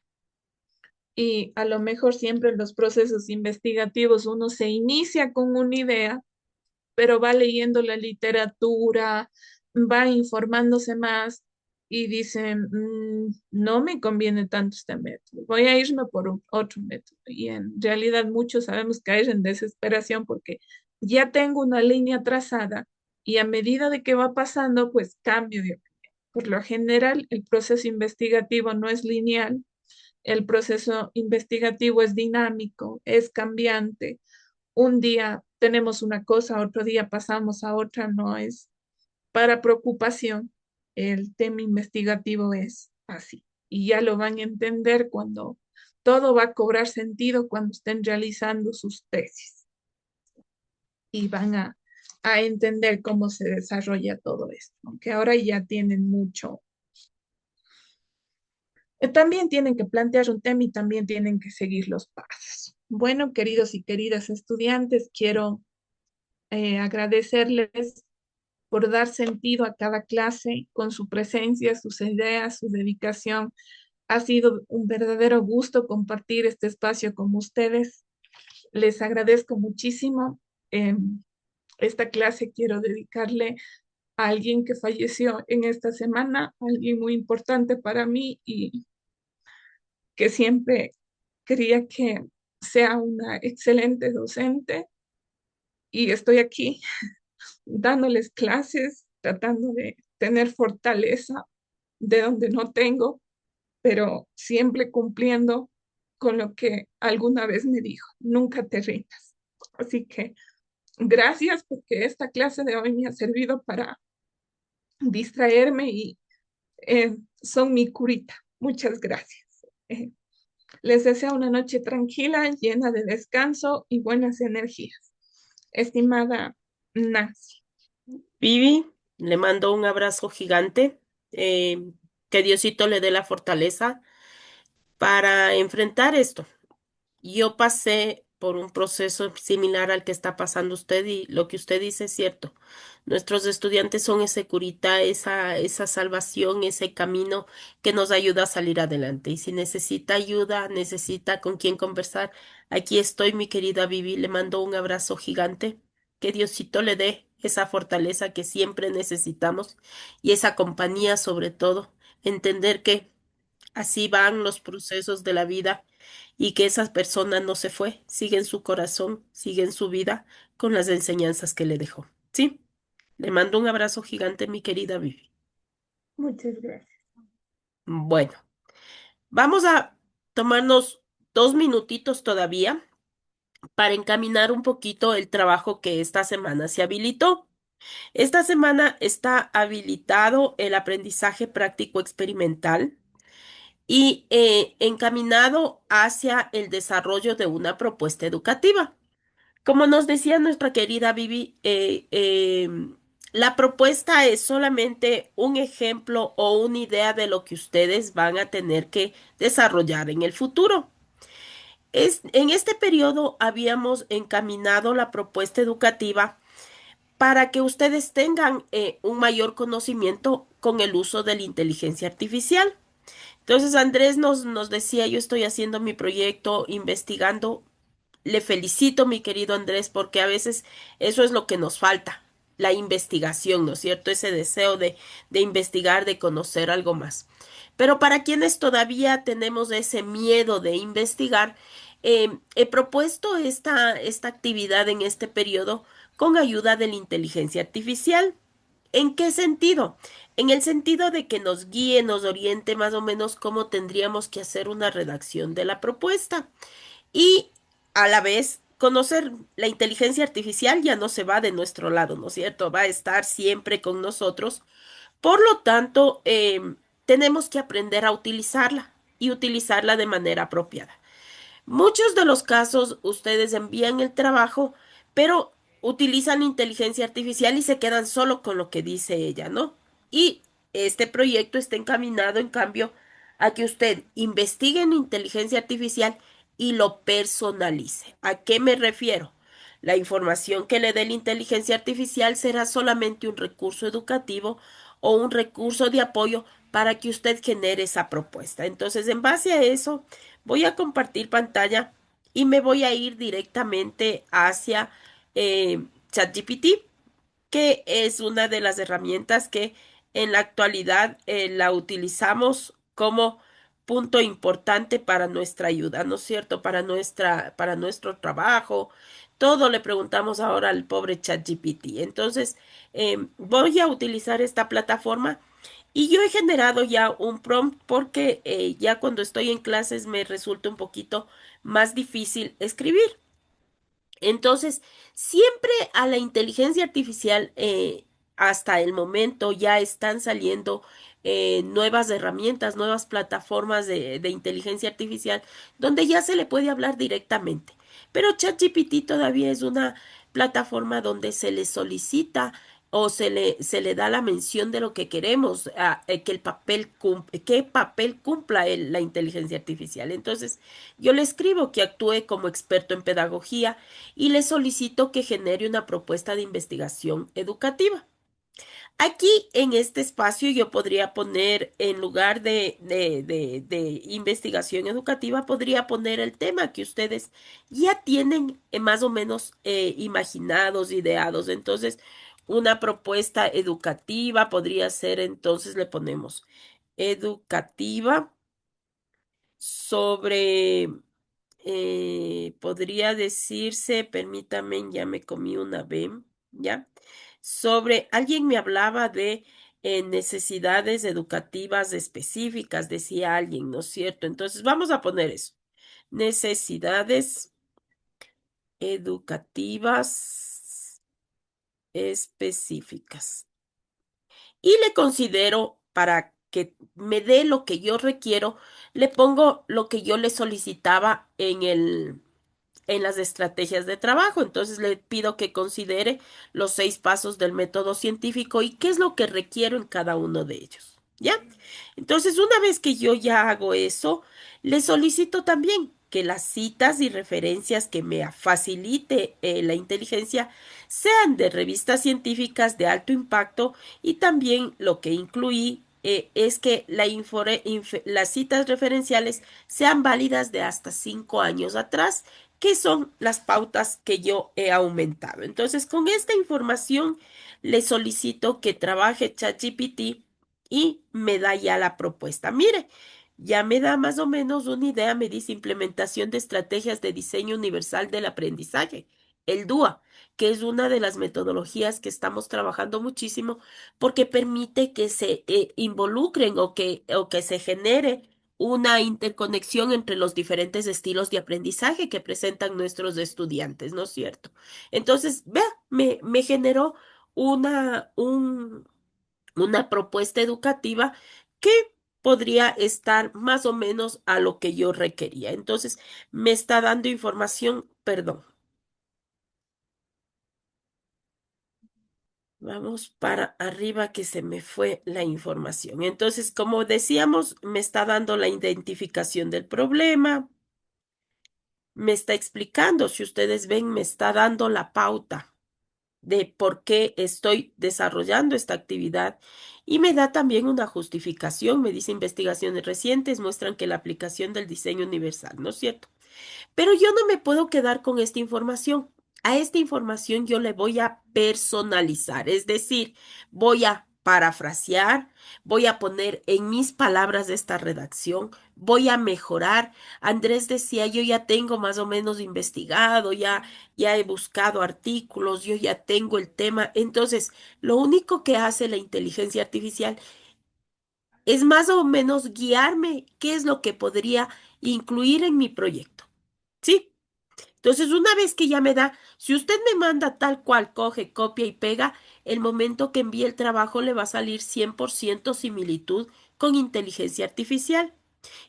Y a lo mejor siempre en los procesos investigativos uno se inicia con una idea, pero va leyendo la literatura, va informándose más y dice, no me conviene tanto este método, voy a irme por otro método. Y en realidad muchos sabemos caer en desesperación porque ya tengo una línea trazada y a medida de que va pasando, pues cambio de opinión. Por lo general, el proceso investigativo no es lineal, el proceso investigativo es dinámico, es cambiante. Un día tenemos una cosa, otro día pasamos a otra, no es para preocupación. El tema investigativo es así y ya lo van a entender cuando todo va a cobrar sentido cuando estén realizando sus tesis y van a entender cómo se desarrolla todo esto, aunque ahora ya tienen mucho. También tienen que plantear un tema y también tienen que seguir los pasos. Bueno, queridos y queridas estudiantes, quiero agradecerles por dar sentido a cada clase con su presencia, sus ideas, su dedicación. Ha sido un verdadero gusto compartir este espacio con ustedes. Les agradezco muchísimo. Esta clase quiero dedicarle a alguien que falleció en esta semana, alguien muy importante para mí y que siempre quería que sea una excelente docente. Y estoy aquí dándoles clases, tratando de tener fortaleza de donde no tengo, pero siempre cumpliendo con lo que alguna vez me dijo, nunca te rindas. Así que gracias porque esta clase de hoy me ha servido para distraerme y son mi curita. Muchas gracias. Les deseo una noche tranquila, llena de descanso y buenas energías. Estimada Nancy. Vivi, le mando un abrazo gigante. eh, que Diosito le dé la fortaleza para enfrentar esto. Yo pasé por un proceso similar al que está pasando usted y lo que usted dice es cierto. Nuestros estudiantes son ese curita, esa salvación, ese camino que nos ayuda a salir adelante. Y si necesita ayuda, necesita con quién conversar, aquí estoy, mi querida Vivi, le mando un abrazo gigante. Que Diosito le dé esa fortaleza que siempre necesitamos y esa compañía sobre todo. Entender que así van los procesos de la vida y que esa persona no se fue, sigue en su corazón, sigue en su vida con las enseñanzas que le dejó. ¿Sí? Le mando un abrazo gigante, mi querida Vivi. Muchas gracias. Bueno, vamos a tomarnos 2 minutitos todavía para encaminar un poquito el trabajo que esta semana se habilitó. Esta semana está habilitado el aprendizaje práctico experimental y encaminado hacia el desarrollo de una propuesta educativa. Como nos decía nuestra querida Vivi, la propuesta es solamente un ejemplo o una idea de lo que ustedes van a tener que desarrollar en el futuro. En este periodo habíamos encaminado la propuesta educativa para que ustedes tengan un mayor conocimiento con el uso de la inteligencia artificial. Entonces Andrés nos decía, yo estoy haciendo mi proyecto, investigando. Le felicito, mi querido Andrés, porque a veces eso es lo que nos falta, la investigación, ¿no es cierto? Ese deseo de investigar, de conocer algo más. Pero para quienes todavía tenemos ese miedo de investigar, he propuesto esta actividad en este periodo con ayuda de la inteligencia artificial. ¿En qué sentido? En el sentido de que nos guíe, nos oriente más o menos cómo tendríamos que hacer una redacción de la propuesta. Y a la vez, conocer la inteligencia artificial ya no se va de nuestro lado, ¿no es cierto? Va a estar siempre con nosotros. Por lo tanto, tenemos que aprender a utilizarla y utilizarla de manera apropiada. Muchos de los casos ustedes envían el trabajo, pero utilizan inteligencia artificial y se quedan solo con lo que dice ella, ¿no? Y este proyecto está encaminado, en cambio, a que usted investigue en inteligencia artificial y lo personalice. ¿A qué me refiero? La información que le dé la inteligencia artificial será solamente un recurso educativo o un recurso de apoyo para que usted genere esa propuesta. Entonces, en base a eso, voy a compartir pantalla y me voy a ir directamente hacia ChatGPT, que es una de las herramientas que en la actualidad la utilizamos como punto importante para nuestra ayuda, ¿no es cierto? Para nuestro trabajo. Todo le preguntamos ahora al pobre ChatGPT. Entonces, voy a utilizar esta plataforma y yo he generado ya un prompt porque ya cuando estoy en clases me resulta un poquito más difícil escribir. Entonces, siempre a la inteligencia artificial, hasta el momento ya están saliendo nuevas herramientas, nuevas plataformas de inteligencia artificial, donde ya se le puede hablar directamente. Pero ChatGPT todavía es una plataforma donde se le solicita o se le da la mención de lo que queremos, que qué papel cumpla la inteligencia artificial. Entonces, yo le escribo que actúe como experto en pedagogía y le solicito que genere una propuesta de investigación educativa. Aquí en este espacio yo podría poner, en lugar de investigación educativa, podría poner el tema que ustedes ya tienen más o menos imaginados, ideados. Entonces, una propuesta educativa podría ser, entonces le ponemos educativa sobre podría decirse, permítame, ya me comí una B, ¿ya? Sobre, alguien me hablaba de necesidades educativas específicas, decía alguien, ¿no es cierto? Entonces vamos a poner eso. Necesidades educativas específicas. Y le considero para que me dé lo que yo requiero, le pongo lo que yo le solicitaba en las estrategias de trabajo. Entonces le pido que considere los 6 pasos del método científico y qué es lo que requiero en cada uno de ellos. ¿Ya? Entonces, una vez que yo ya hago eso, le solicito también que las citas y referencias que me facilite la inteligencia sean de revistas científicas de alto impacto y también lo que incluí es que las citas referenciales sean válidas de hasta 5 años atrás, que son las pautas que yo he aumentado. Entonces, con esta información, le solicito que trabaje ChatGPT y me da ya la propuesta. Mire, ya me da más o menos una idea, me dice implementación de estrategias de diseño universal del aprendizaje, el DUA, que es una de las metodologías que estamos trabajando muchísimo porque permite que se involucren o que se genere una interconexión entre los diferentes estilos de aprendizaje que presentan nuestros estudiantes, ¿no es cierto? Entonces, vea, me generó una propuesta educativa que podría estar más o menos a lo que yo requería. Entonces, me está dando información, perdón. Vamos para arriba que se me fue la información. Entonces, como decíamos, me está dando la identificación del problema, me está explicando, si ustedes ven, me está dando la pauta de por qué estoy desarrollando esta actividad y me da también una justificación. Me dice investigaciones recientes muestran que la aplicación del diseño universal, ¿no es cierto? Pero yo no me puedo quedar con esta información. A esta información yo le voy a personalizar, es decir, voy a parafrasear, voy a poner en mis palabras esta redacción, voy a mejorar. Andrés decía, yo ya tengo más o menos investigado, ya he buscado artículos, yo ya tengo el tema. Entonces, lo único que hace la inteligencia artificial es más o menos guiarme qué es lo que podría incluir en mi proyecto. ¿Sí? Entonces, una vez que ya me da, si usted me manda tal cual, coge, copia y pega, el momento que envíe el trabajo le va a salir 100% similitud con inteligencia artificial.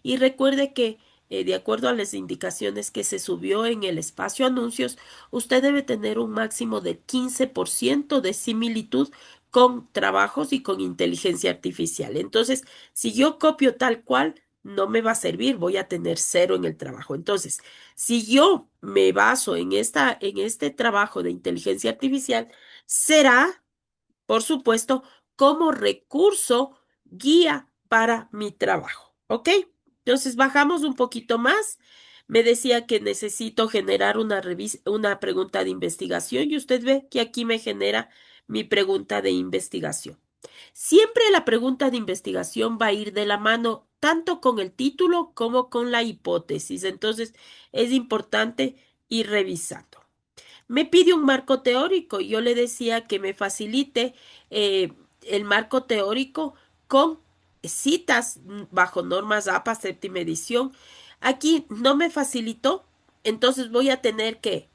Y recuerde que, de acuerdo a las indicaciones que se subió en el espacio anuncios, usted debe tener un máximo de 15% de similitud con trabajos y con inteligencia artificial. Entonces, si yo copio tal cual, no me va a servir, voy a tener cero en el trabajo. Entonces, si yo me baso en este trabajo de inteligencia artificial, será por supuesto, como recurso guía para mi trabajo. ¿Ok? Entonces bajamos un poquito más. Me decía que necesito generar una pregunta de investigación y usted ve que aquí me genera mi pregunta de investigación. Siempre la pregunta de investigación va a ir de la mano tanto con el título como con la hipótesis. Entonces es importante ir revisando. Me pide un marco teórico y yo le decía que me facilite eh, el marco teórico con citas bajo normas APA séptima edición. Aquí no me facilitó, entonces voy a tener que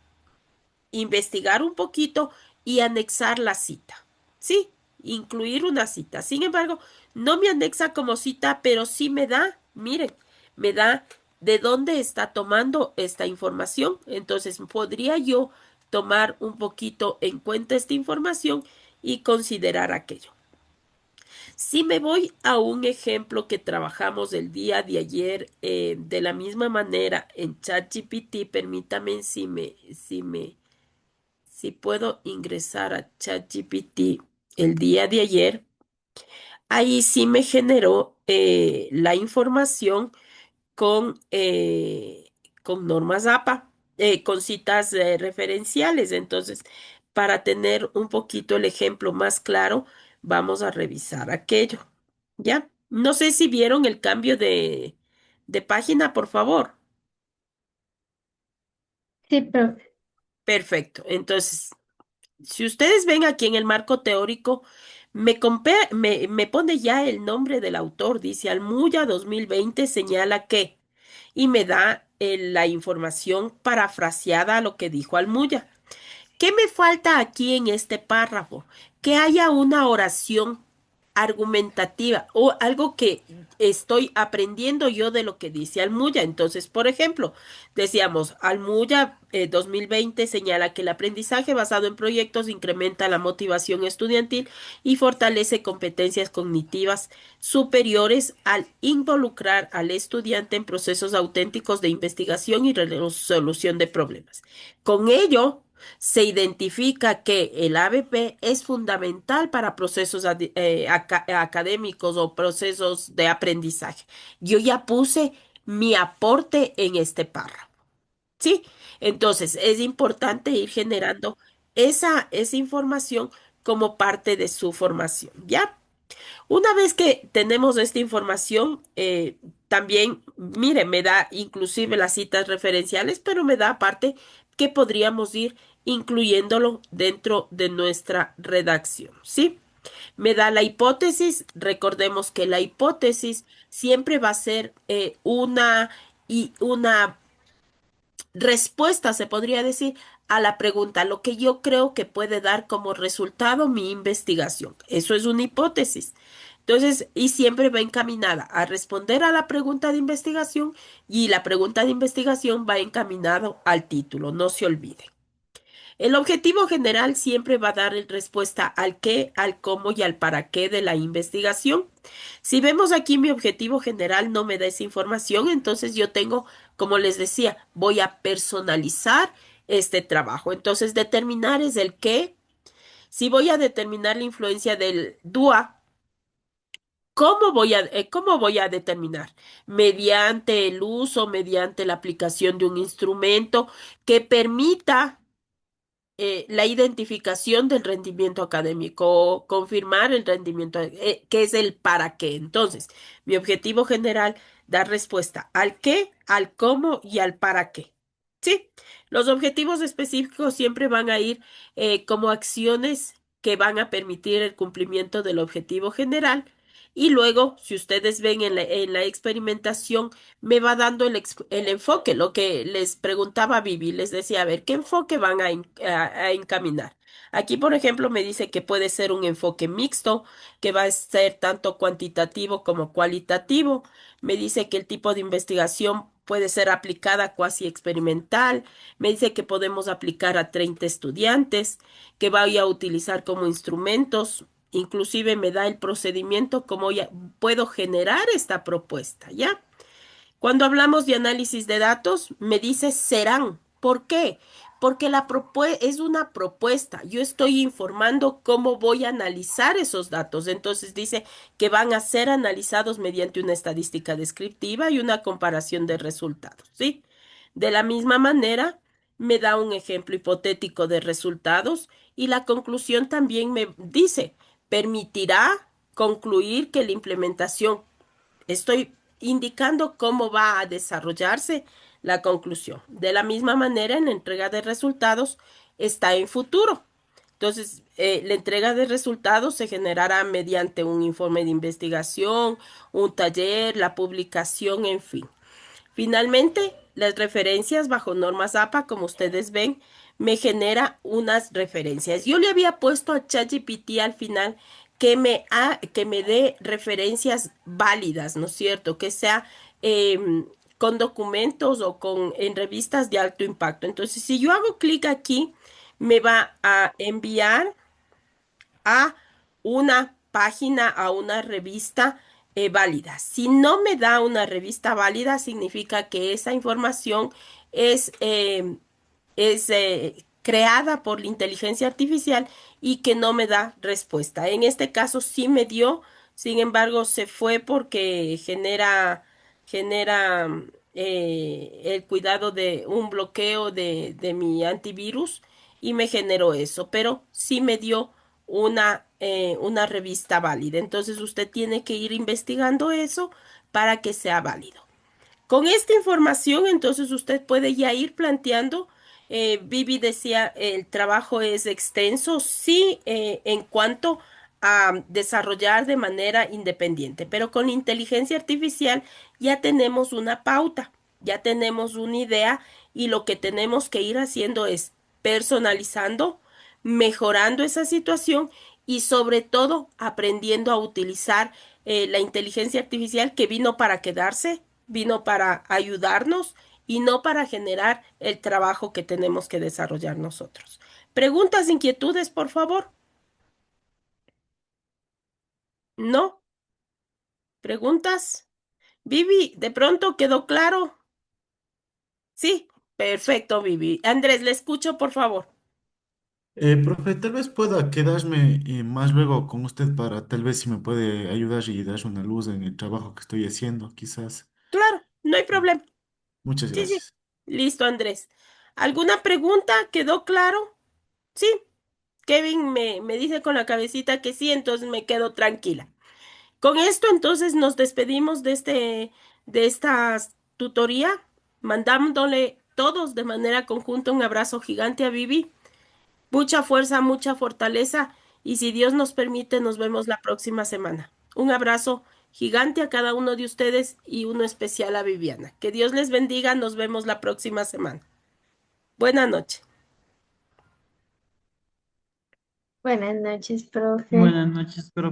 investigar un poquito y anexar la cita. Sí, incluir una cita. Sin embargo, no me anexa como cita, pero sí me da, miren, me da de dónde está tomando esta información. Entonces, podría yo tomar un poquito en cuenta esta información y considerar aquello. Si me voy a un ejemplo que trabajamos el día de ayer de la misma manera en ChatGPT, permítame si puedo ingresar a ChatGPT el día de ayer, ahí sí me generó la información con, con normas APA, con citas referenciales. Entonces, para tener un poquito el ejemplo más claro, vamos a revisar aquello. ¿Ya? No sé si vieron el cambio de página, por favor. Sí, profe. Perfecto. Entonces, si ustedes ven aquí en el marco teórico, me pone ya el nombre del autor, dice Almuya 2020, señala que, y me da la información parafraseada a lo que dijo Almuya. ¿Qué me falta aquí en este párrafo? Que haya una oración argumentativa o algo que estoy aprendiendo yo de lo que dice Almuya. Entonces, por ejemplo, decíamos, Almuya 2020 señala que el aprendizaje basado en proyectos incrementa la motivación estudiantil y fortalece competencias cognitivas superiores al involucrar al estudiante en procesos auténticos de investigación y resolución de problemas. Con ello, se identifica que el ABP es fundamental para procesos académicos o procesos de aprendizaje. Yo ya puse mi aporte en este párrafo, ¿sí? Entonces, es importante ir generando esa información como parte de su formación, ¿ya? Una vez que tenemos esta información, también, mire, me da inclusive las citas referenciales, pero me da aparte que podríamos ir incluyéndolo dentro de nuestra redacción, ¿sí? Me da la hipótesis. Recordemos que la hipótesis siempre va a ser una respuesta, se podría decir, a la pregunta, lo que yo creo que puede dar como resultado mi investigación. Eso es una hipótesis. Entonces, y siempre va encaminada a responder a la pregunta de investigación y la pregunta de investigación va encaminado al título, no se olvide. El objetivo general siempre va a dar respuesta al qué, al cómo y al para qué de la investigación. Si vemos aquí mi objetivo general no me da esa información, entonces yo tengo, como les decía, voy a personalizar este trabajo. Entonces, determinar es el qué. Si voy a determinar la influencia del DUA, ¿cómo voy a determinar? Mediante el uso, mediante la aplicación de un instrumento que permita la identificación del rendimiento académico, confirmar el rendimiento, que es el para qué. Entonces, mi objetivo general, dar respuesta al qué, al cómo y al para qué. Sí, los objetivos específicos siempre van a ir como acciones que van a permitir el cumplimiento del objetivo general. Y luego, si ustedes ven en la experimentación, me va dando el enfoque, lo que les preguntaba Vivi, les decía, a ver, ¿qué enfoque van a encaminar? Aquí, por ejemplo, me dice que puede ser un enfoque mixto, que va a ser tanto cuantitativo como cualitativo. Me dice que el tipo de investigación puede ser aplicada cuasi experimental. Me dice que podemos aplicar a 30 estudiantes, que voy a utilizar como instrumentos. Inclusive me da el procedimiento, cómo ya puedo generar esta propuesta, ¿ya? Cuando hablamos de análisis de datos, me dice serán. ¿Por qué? Porque es una propuesta. Yo estoy informando cómo voy a analizar esos datos. Entonces dice que van a ser analizados mediante una estadística descriptiva y una comparación de resultados, ¿sí? De la misma manera, me da un ejemplo hipotético de resultados y la conclusión también me dice, permitirá concluir que la implementación. Estoy indicando cómo va a desarrollarse la conclusión. De la misma manera, en la entrega de resultados está en futuro. Entonces, la entrega de resultados se generará mediante un informe de investigación, un taller, la publicación, en fin. Finalmente, las referencias bajo normas APA, como ustedes ven, me genera unas referencias. Yo le había puesto a ChatGPT al final que me dé referencias válidas, ¿no es cierto? Que sea con documentos o en revistas de alto impacto. Entonces, si yo hago clic aquí, me va a enviar a una página, a una revista válida. Si no me da una revista válida, significa que esa información es, eh, es creada por la inteligencia artificial y que no me da respuesta. En este caso sí me dio, sin embargo, se fue porque genera el cuidado de un bloqueo de mi antivirus y me generó eso, pero sí me dio una revista válida. Entonces usted tiene que ir investigando eso para que sea válido. Con esta información, entonces usted puede ya ir planteando. Vivi decía, el trabajo es extenso, sí, en cuanto a desarrollar de manera independiente, pero con la inteligencia artificial ya tenemos una pauta, ya tenemos una idea y lo que tenemos que ir haciendo es personalizando, mejorando esa situación y sobre todo aprendiendo a utilizar la inteligencia artificial que vino para quedarse, vino para ayudarnos y no para generar el trabajo que tenemos que desarrollar nosotros. Preguntas, inquietudes, por favor. ¿No? ¿Preguntas? Vivi, ¿de pronto quedó claro? Sí, perfecto, Vivi. Andrés, le escucho, por favor. Profe, tal vez pueda quedarme más luego con usted para tal vez si me puede ayudar y dar una luz en el trabajo que estoy haciendo, quizás. Claro, no hay problema. Muchas Sí, sí. gracias. Listo, Andrés. ¿Alguna pregunta? ¿Quedó claro? Sí. Kevin me dice con la cabecita que sí, entonces me quedo tranquila. Con esto, entonces, nos despedimos de esta tutoría, mandándole todos de manera conjunta un abrazo gigante a Vivi. Mucha fuerza, mucha fortaleza y si Dios nos permite, nos vemos la próxima semana. Un abrazo gigante a cada uno de ustedes y uno especial a Viviana. Que Dios les bendiga, nos vemos la próxima semana. Buenas noches. Buenas noches, profe. Buenas noches, profe.